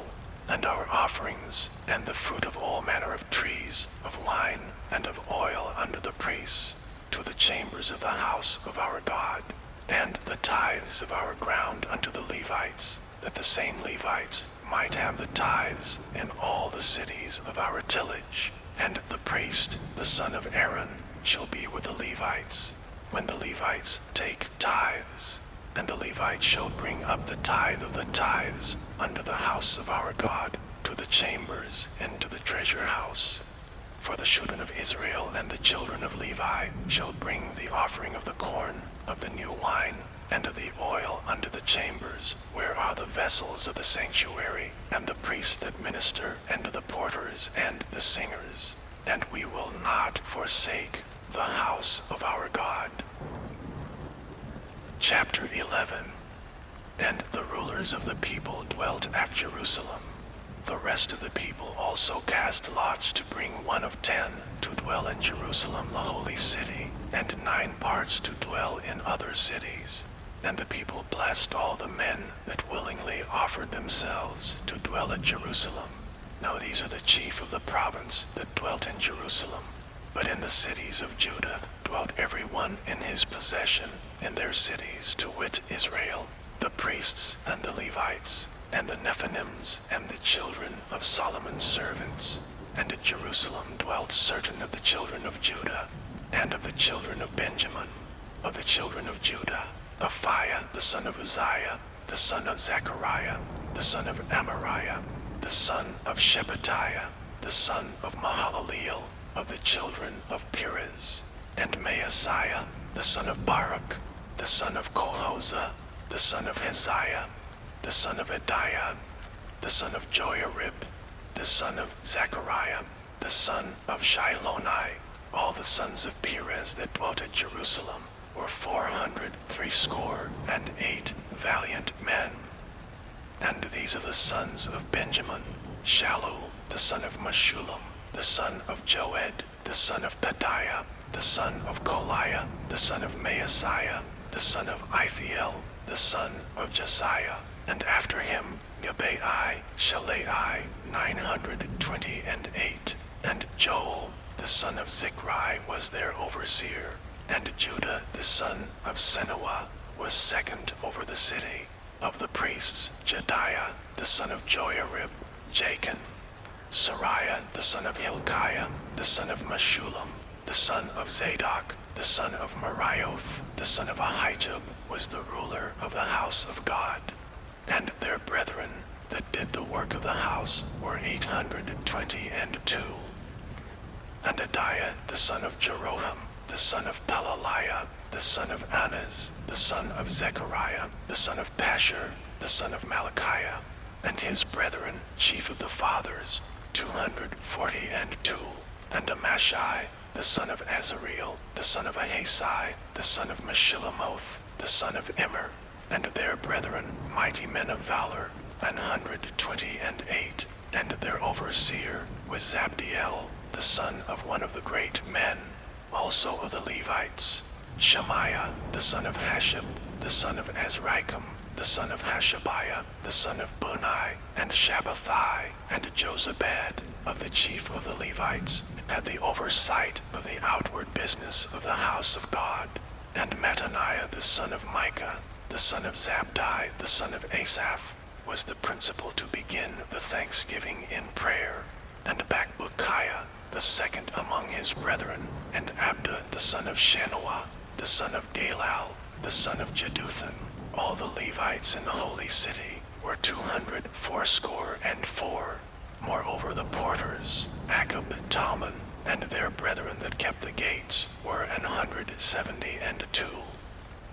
and our offerings, and the fruit of all manner of trees, of wine, and of oil unto the priests, to the chambers of the house of our God, and the tithes of our ground unto the Levites, that the same Levites might have the tithes in all the cities of our tillage. And the priest, the son of Aaron, shall be with the Levites, when the Levites take tithes. And the Levites shall bring up the tithe of the tithes unto the house of our God, to the chambers, into the treasure house. For the children of Israel and the children of Levi shall bring the offering of the corn, of the new wine, and of the oil unto the chambers, where are the vessels of the sanctuary, and the priests that minister, and the porters, and the singers. And we will not forsake the house of our God. Chapter 11. And the rulers of the people dwelt at Jerusalem. The rest of the people also cast lots to bring 1 of 10 to dwell in Jerusalem the holy city, and 9 parts to dwell in other cities. And the people blessed all the men that willingly offered themselves to dwell at Jerusalem. Now these are the chief of the province that dwelt in Jerusalem. But in the cities of Judah dwelt every one in his possession, in their cities, to wit Israel, the priests and the Levites, and the Nephanims, and the children of Solomon's servants. And at Jerusalem dwelt certain of the children of Judah, and of the children of Benjamin, of the children of Judah, Aphiah the son of Uzziah, the son of Zechariah, the son of Amariah, the son of Shephatiah, the son of Mahalaleel, of the children of Perez, and Maaseiah, the son of Baruch, the son of Kohosah, the son of Heziah, the son of Adiah, the son of Joiarib, the son of Zechariah, the son of Shiloni. All the sons of Perez that dwelt at Jerusalem were 468 valiant men. And these are the sons of Benjamin: Shallu, the son of Meshullam, the son of Joed, the son of Pedaiah, the son of Koliah, the son of Maaseiah, the son of Ithiel, the son of Josiah, and after him Gabai, Shalai, 928, and Joel, the son of Zichri, was their overseer, and Judah, the son of Senuah, was second over the city. Of the priests, Jediah, the son of Joiarib, Jachin, Sariah, the son of Hilkiah, the son of Meshullam, the son of Zadok, the son of Marioth, the son of Ahijub, was the ruler of the house of God. And their brethren that did the work of the house were 822. And Adiah, the son of Jeroham, the son of Pelaliah, the son of Anaz, the son of Zechariah, the son of Pashur, the son of Malachiah, and his brethren, chief of the fathers, 242. And Amashai, the son of Azareel, the son of Ahasai, the son of Meshillamoth, the son of Immer, and their brethren, mighty men of valor, 128. And their overseer was Zabdiel, the son of one of the great men. Also of the Levites, Shemaiah, the son of Hashab, the son of Azrikam, the son of Hashabiah, the son of Bunai, and Shabbathai, and Jozabad, of the chief of the Levites, had the oversight of the outward business of the house of God. And Mattaniah, the son of Micah, the son of Zabdi, the son of Asaph, was the principal to begin the thanksgiving in prayer. And Bakbukiah, the second among his brethren, and Abda the son of Shanuah, the son of Galal, the son of Jeduthun. All the Levites in the holy city were 284. Moreover, the porters, Akab, Talmon, and their brethren that kept the gates were 172.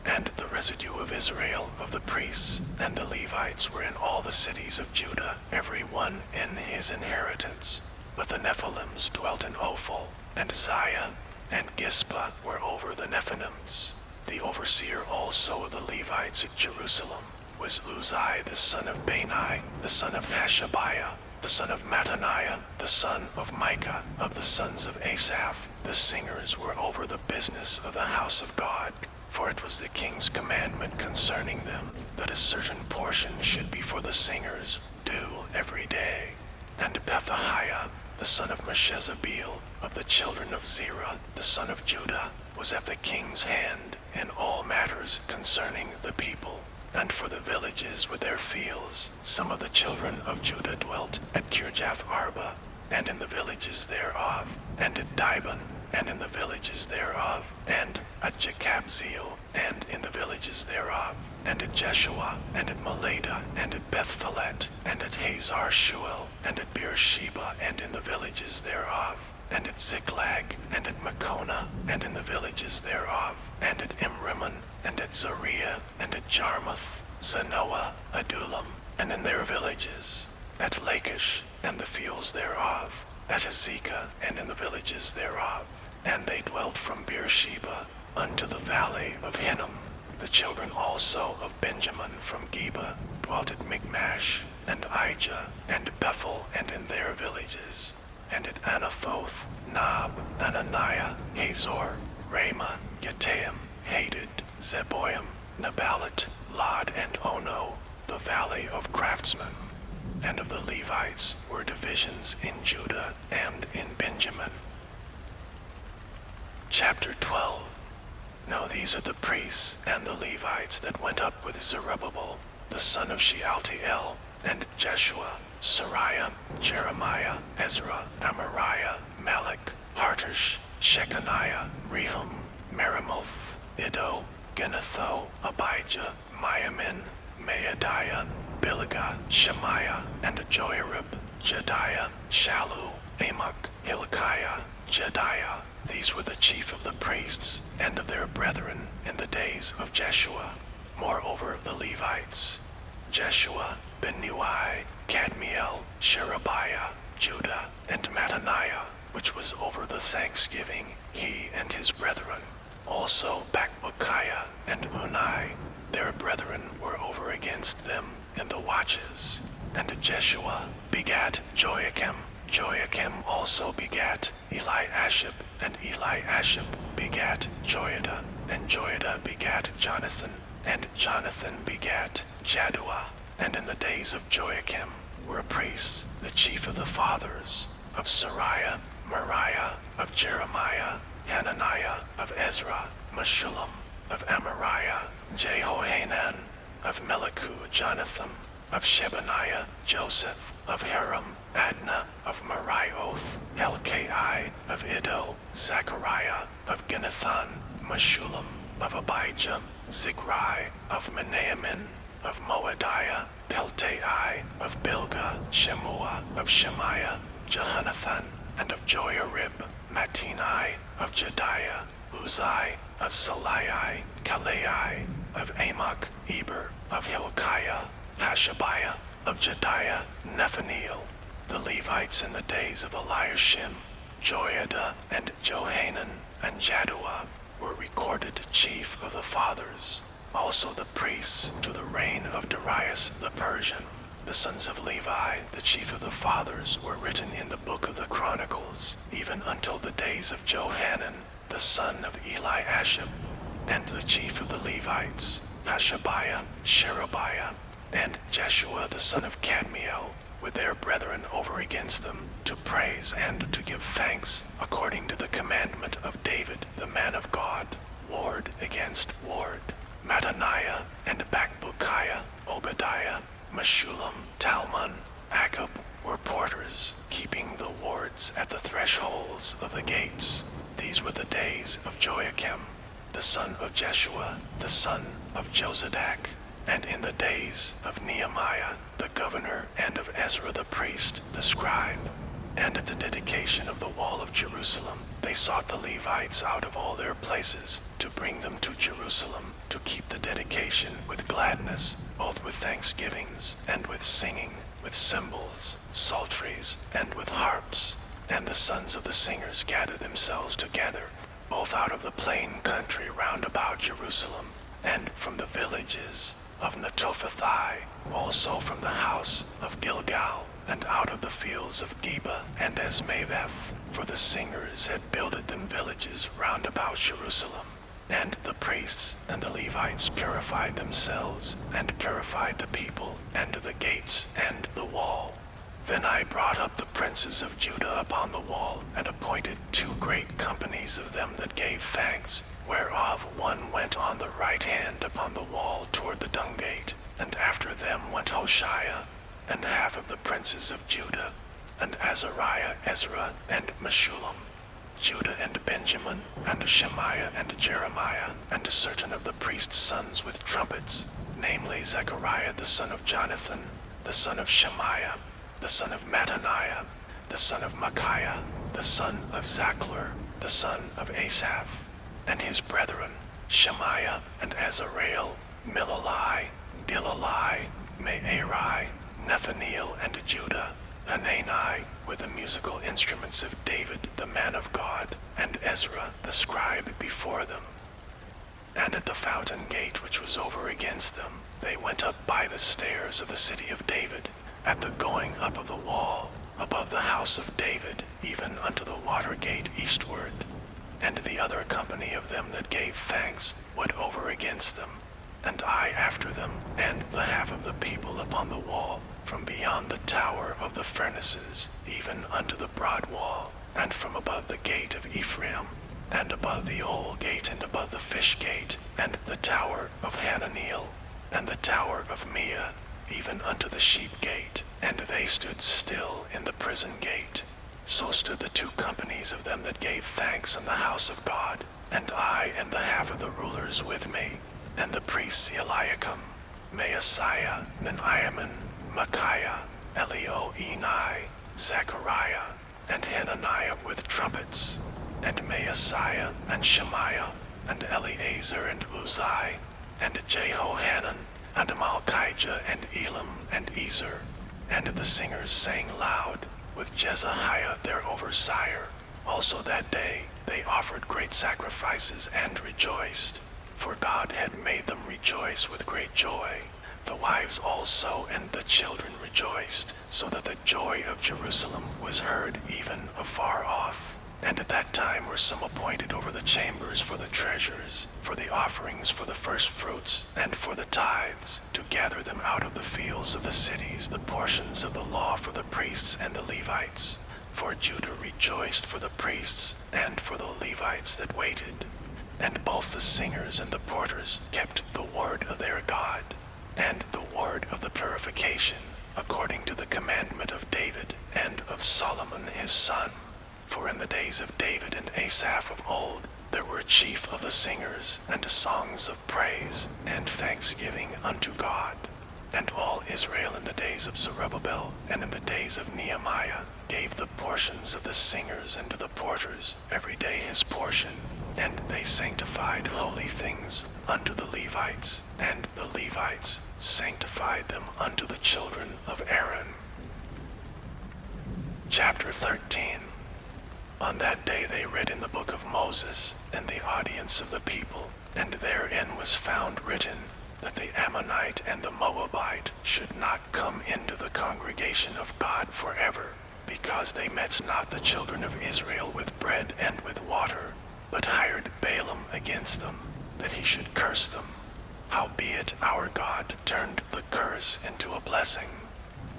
And the residue of Israel, of the priests and the Levites, were in all the cities of Judah, every one in his inheritance. But the Nephilims dwelt in Ophel, and Ziah, and Gispa were over the Nephilims. The overseer also of the Levites at Jerusalem was Uzziah the son of Bani, the son of Hashabiah, the son of Mattaniah, the son of Micah, of the sons of Asaph. The singers were over the business of the house of God, for it was the king's commandment concerning them, that a certain portion should be for the singers, due every day. And Pethahiah, the son of Meshezabeel, of the children of Zerah, the son of Judah, was at the king's hand in all matters concerning the people. And for the villages with their fields, some of the children of Judah dwelt at Kirjath Arba, and in the villages thereof, and at Dibon, and in the villages thereof, and at Jekabzeel, and in the villages thereof, and at Jeshua, and at Meleda, and at Bethphalet, and at Hazar Shuel, and at Beersheba, and in the villages thereof, and at Ziklag, and at Makona, and in the villages thereof, and at Imrimmon, and at Zariah, and at Jarmuth, Zanoah, Adullam, and in their villages, at Lachish, and the fields thereof, at Azekah, and in the villages thereof. And they dwelt from Beersheba unto the valley of Hinnom. The children also of Benjamin from Geba dwelt at Michmash, and Ijah, and Bethel, and in their villages, and at Anathoth, Nob, Ananiah, Hazor, Ramah, Getaim, Hadid, Zeboim, Nebalat, Lod, and Ono, the valley of craftsmen. And of the Levites were divisions in Judah and in Benjamin. Chapter 12. Now these are the priests and the Levites that went up with Zerubbabel, the son of Shealtiel, and Jeshua, Sariah, Jeremiah, Ezra, Amariah, Malach, Hartush, Shechaniah, Rehum, Meremoth, Iddo, Ginetho, Abijah, Miamin, Maadiah, Bilgah, Shemaiah, and Joarib, Jediah, Shallu, Amok, Hilkiah, Jediah. These were the chief of the priests and of their brethren in the days of Jeshua. Moreover, the Levites, Jeshua, Binnui, Kadmiel, Sherebiah, Judah, and Mattaniah, which was over the thanksgiving, he and his brethren. Also Bakbukiah and Unai, their brethren, were over against them in the watches. And Jeshua begat Joachim. Joachim also begat Eliashib, and Eliashib begat Joiada, and Joiada begat Jonathan, and Jonathan begat Jaddua. And in the days of Joachim were priests, the chief of the fathers, of Sariah, Moriah, of Jeremiah, Hananiah, of Ezra, Meshullam, of Amariah, Jehohanan, of Melichu, Jonathan, of Shebaniah, Joseph, of Hiram, Adnah, of Marioth, Helkai, of Iddo, Zechariah, of Ginathan, Meshullam, of Abijah, Zikri, of Menamin, of Moadiah, Peltai, of Bilgah, Shemua, of Shemaiah, Jehonathan, and of Joarib, Mattenai, of Jediah, Uzai, of Salai, Kalai, of Amok, Eber, of Hilkiah, Hashabiah, of Jediah, Nephaniel. The Levites in the days of Eliashim, Joiada, and Johanan, and Jaddua were recorded chief of the fathers. Also the priests to the reign of Darius the Persian. The sons of Levi, the chief of the fathers, were written in the book of the Chronicles, even until the days of Johanan, the son of Eliashib, and the chief of the Levites, Hashabiah, Sherebiah, and Jeshua the son of Kadmiel, with their brethren over against them, to praise and to give thanks, according to the commandment of David, the man of God, ward against ward. Mattaniah and Bakbukiah, Obadiah, Meshullam, Talmon, Akab were porters, keeping the wards at the thresholds of the gates. These were the days of Joachim, the son of Jeshua, the son of Josadak, and in the days of Nehemiah, the governor, and of Ezra the priest, the scribe. And at the dedication of the wall of Jerusalem, they sought the Levites out of all their places, to bring them to Jerusalem, to keep the dedication with gladness, both with thanksgivings, and with singing, with cymbals, psalteries, and with harps. And the sons of the singers gathered themselves together, both out of the plain country round about Jerusalem, and from the villages of Netophathi, also from the house of Gilgal, and out of the fields of Geba and Asmaveth, for the singers had builded them villages round about Jerusalem. And the priests and the Levites purified themselves, and purified the people, and the gates, and the wall. Then I brought up the princes of Judah upon the wall, and appointed 2 great companies of them that gave thanks, whereof one went on the right hand upon the wall toward the dung gate, and after them went Hoshea, and half of the princes of Judah, and Azariah, Ezra, and Meshullam, Judah and Benjamin, and Shemaiah and Jeremiah, and certain of the priests' sons with trumpets, namely Zechariah the son of Jonathan, the son of Shemaiah, the son of Mattaniah, the son of Micaiah, the son of Zachlar, the son of Asaph, and his brethren, Shemaiah and Azareel, Milalai, Gilalai, Me'arai, Nethaniel and Judah, Hanani, with the musical instruments of David the man of God, and Ezra the scribe before them. And at the fountain gate which was over against them, they went up by the stairs of the city of David, at the going up of the wall, above the house of David, even unto the water gate eastward. And the other company of them that gave thanks went over against them, and I after them, and the half of the people upon the wall, from beyond the tower of the furnaces, even unto the broad wall, and from above the gate of Ephraim, and above the old gate, and above the fish gate, and the tower of Hananiel, and the tower of Mia, even unto the sheep gate, and they stood still in the prison gate. So stood the 2 companies of them that gave thanks in the house of God, and I and the half of the rulers with me, and the priests Eliakim, Maaseiah, Meniamin, Micaiah, Elioenai, Zechariah, and Hananiah with trumpets, and Maaseiah, and Shemaiah, and Eleazar, and Uzai, and Jehohanan, and Malchijah, and Elam, and Ezer. And the singers sang loud, with Jezahiah their overseer. Also that day they offered great sacrifices and rejoiced, for God had made them rejoice with great joy. The wives also and the children rejoiced, so that the joy of Jerusalem was heard even afar off. And at that time were some appointed over the chambers for the treasures, for the offerings for the firstfruits, and for the tithes, to gather them out of the fields of the cities, the portions of the law for the priests and the Levites. For Judah rejoiced for the priests and for the Levites that waited. And both the singers and the porters kept the word of their God, and the word of the purification, according to the commandment of David and of Solomon his son. For in the days of David and Asaph of old, there were chief of the singers, and songs of praise, and thanksgiving unto God. And all Israel in the days of Zerubbabel, and in the days of Nehemiah, gave the portions of the singers and to the porters, every day his portion. And they sanctified holy things unto the Levites, and the Levites sanctified them unto the children of Aaron. Chapter 13. On that day they read in the book of Moses in the audience of the people, and therein was found written that the Ammonite and the Moabite should not come into the congregation of God forever, because they met not the children of Israel with bread and with water, but hired Balaam against them, that he should curse them. Howbeit our God turned the curse into a blessing.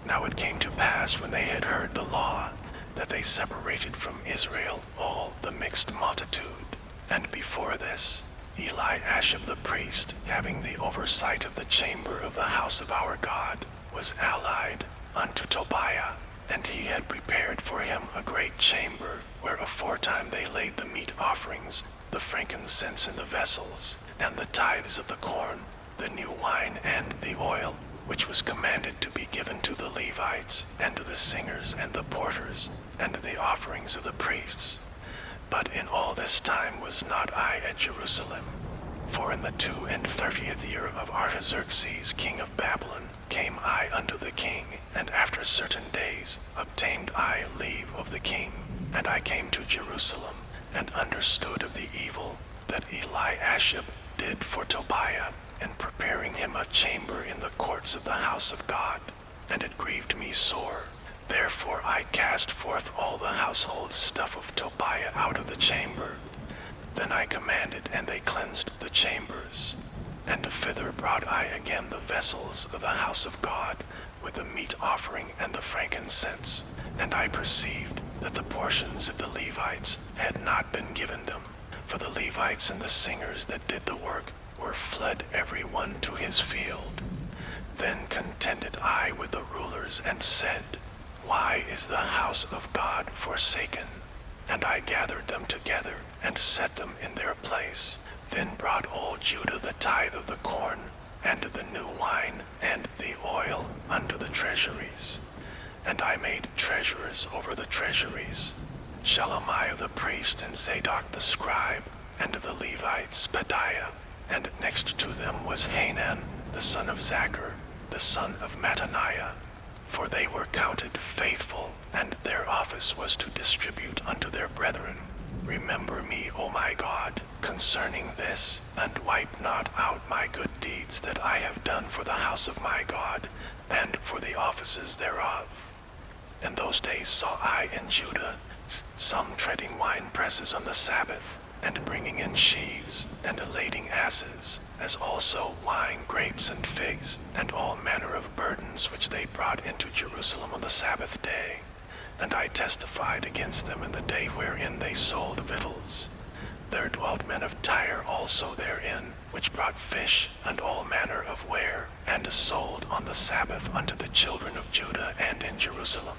Now it came to pass when they had heard the law, that they separated from Israel all the mixed multitude. And before this, Eliashib the priest, having the oversight of the chamber of the house of our God, was allied unto Tobiah, And he had prepared for him a great chamber, where aforetime they laid the meat offerings, the frankincense in the vessels, and the tithes of the corn, the new wine and the oil, which was commanded to be given to the Levites, and to the singers and the porters, and the offerings of the priests. But in all this time was not I at Jerusalem. For in the 32nd year of Artaxerxes king of Babylon came I unto the king, and after certain days obtained I leave of the king. And I came to Jerusalem, and understood of the evil that Eliashib did for Tobiah, in preparing him a chamber in the courts of the house of God. And it grieved me sore. Therefore I cast forth all the household stuff of Tobiah out of the chamber. Then I commanded, and they cleansed the chambers. And thither brought I again the vessels of the house of God, with the meat offering and the frankincense. And I perceived that the portions of the Levites had not been given them. For the Levites and the singers that did the work were fled every one to his field. Then contended I with the rulers and said, Why is the house of God forsaken? And I gathered them together, and set them in their place. Then brought all Judah the tithe of the corn, and the new wine, and the oil, unto the treasuries. And I made treasurers over the treasuries, Shelemiah the priest, and Zadok the scribe, and the Levites Pedaiah. And next to them was Hanan, the son of Zachar, the son of Mattaniah. For they were counted faithful, and their office was to distribute unto their brethren. Remember me, O my God, concerning this, and wipe not out my good deeds that I have done for the house of my God, and for the offices thereof. In those days saw I in Judah some treading wine presses on the Sabbath, and bringing in sheaves, and lading asses, as also wine, grapes, and figs, and all manner of burdens which they brought into Jerusalem on the Sabbath day. And I testified against them in the day wherein they sold victuals. There dwelt men of Tyre also therein, which brought fish and all manner of ware, and sold on the Sabbath unto the children of Judah and in Jerusalem.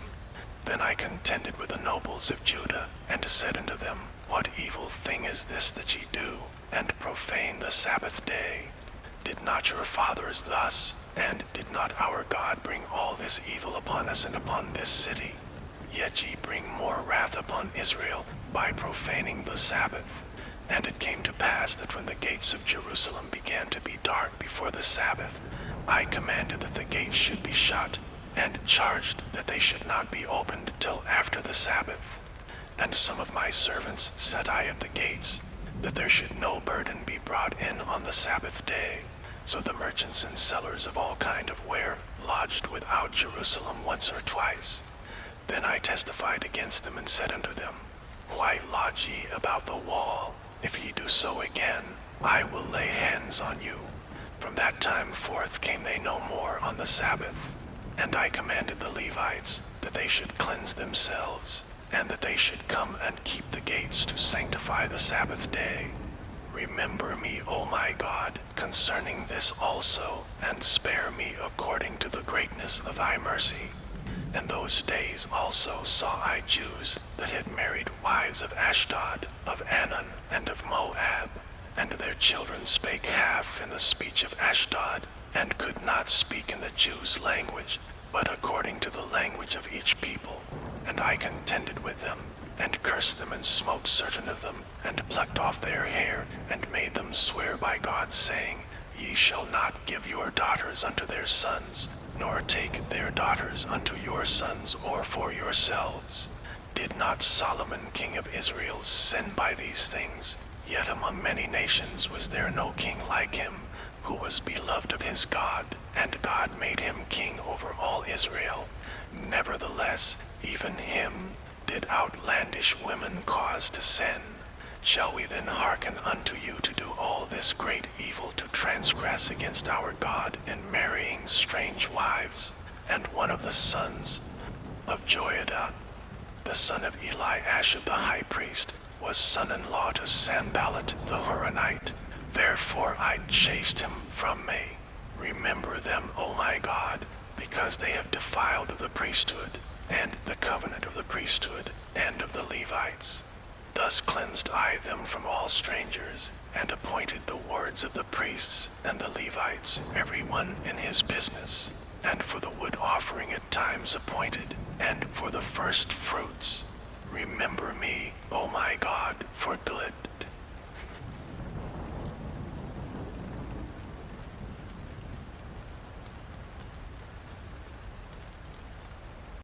Then I contended with the nobles of Judah, and said unto them, What evil thing is this that ye do, and profane the Sabbath day? Did not your fathers thus, and did not our God bring all this evil upon us and upon this city? Yet ye bring more wrath upon Israel by profaning the Sabbath. And it came to pass that when the gates of Jerusalem began to be dark before the Sabbath, I commanded that the gates should be shut, and charged that they should not be opened till after the Sabbath. And some of my servants set I at the gates, that there should no burden be brought in on the Sabbath day. So the merchants and sellers of all kind of ware lodged without Jerusalem once or twice. Then I testified against them, and said unto them, Why lodge ye about the wall? If ye do so again, I will lay hands on you. From that time forth came they no more on the Sabbath. And I commanded the Levites that they should cleanse themselves, and that they should come and keep the gates to sanctify the Sabbath day. Remember me, O my God, concerning this also, and spare me according to the greatness of thy mercy. In those days also saw I Jews that had married wives of Ashdod, of Ammon, and of Moab, and their children spake half in the speech of Ashdod, and could not speak in the Jews' language, but according to the language of each people. And I contended with them, and cursed them, and smote certain of them, and plucked off their hair, and made them swear by God, saying, Ye shall not give your daughters unto their sons, nor take their daughters unto your sons or for yourselves. Did not Solomon king of Israel sin by these things? Yet among many nations was there no king like him, who was beloved of his God, and God made him king over all Israel. Nevertheless, even him did outlandish women cause to sin. Shall we then hearken unto you to do all this great evil, to transgress against our God in marrying strange wives? And one of the sons of Joiada, the son of Eliashib the high priest, was son-in-law to Sanballat the Horonite. Therefore I chased him from me. Remember them, O my God, because they have defiled the priesthood. and the covenant of the priesthood and of the Levites. Thus cleansed I them from all strangers, and appointed the wards of the priests and the Levites, every one in his business, and for the wood offering at times appointed, and for the first fruits. Remember me, O my God, for good,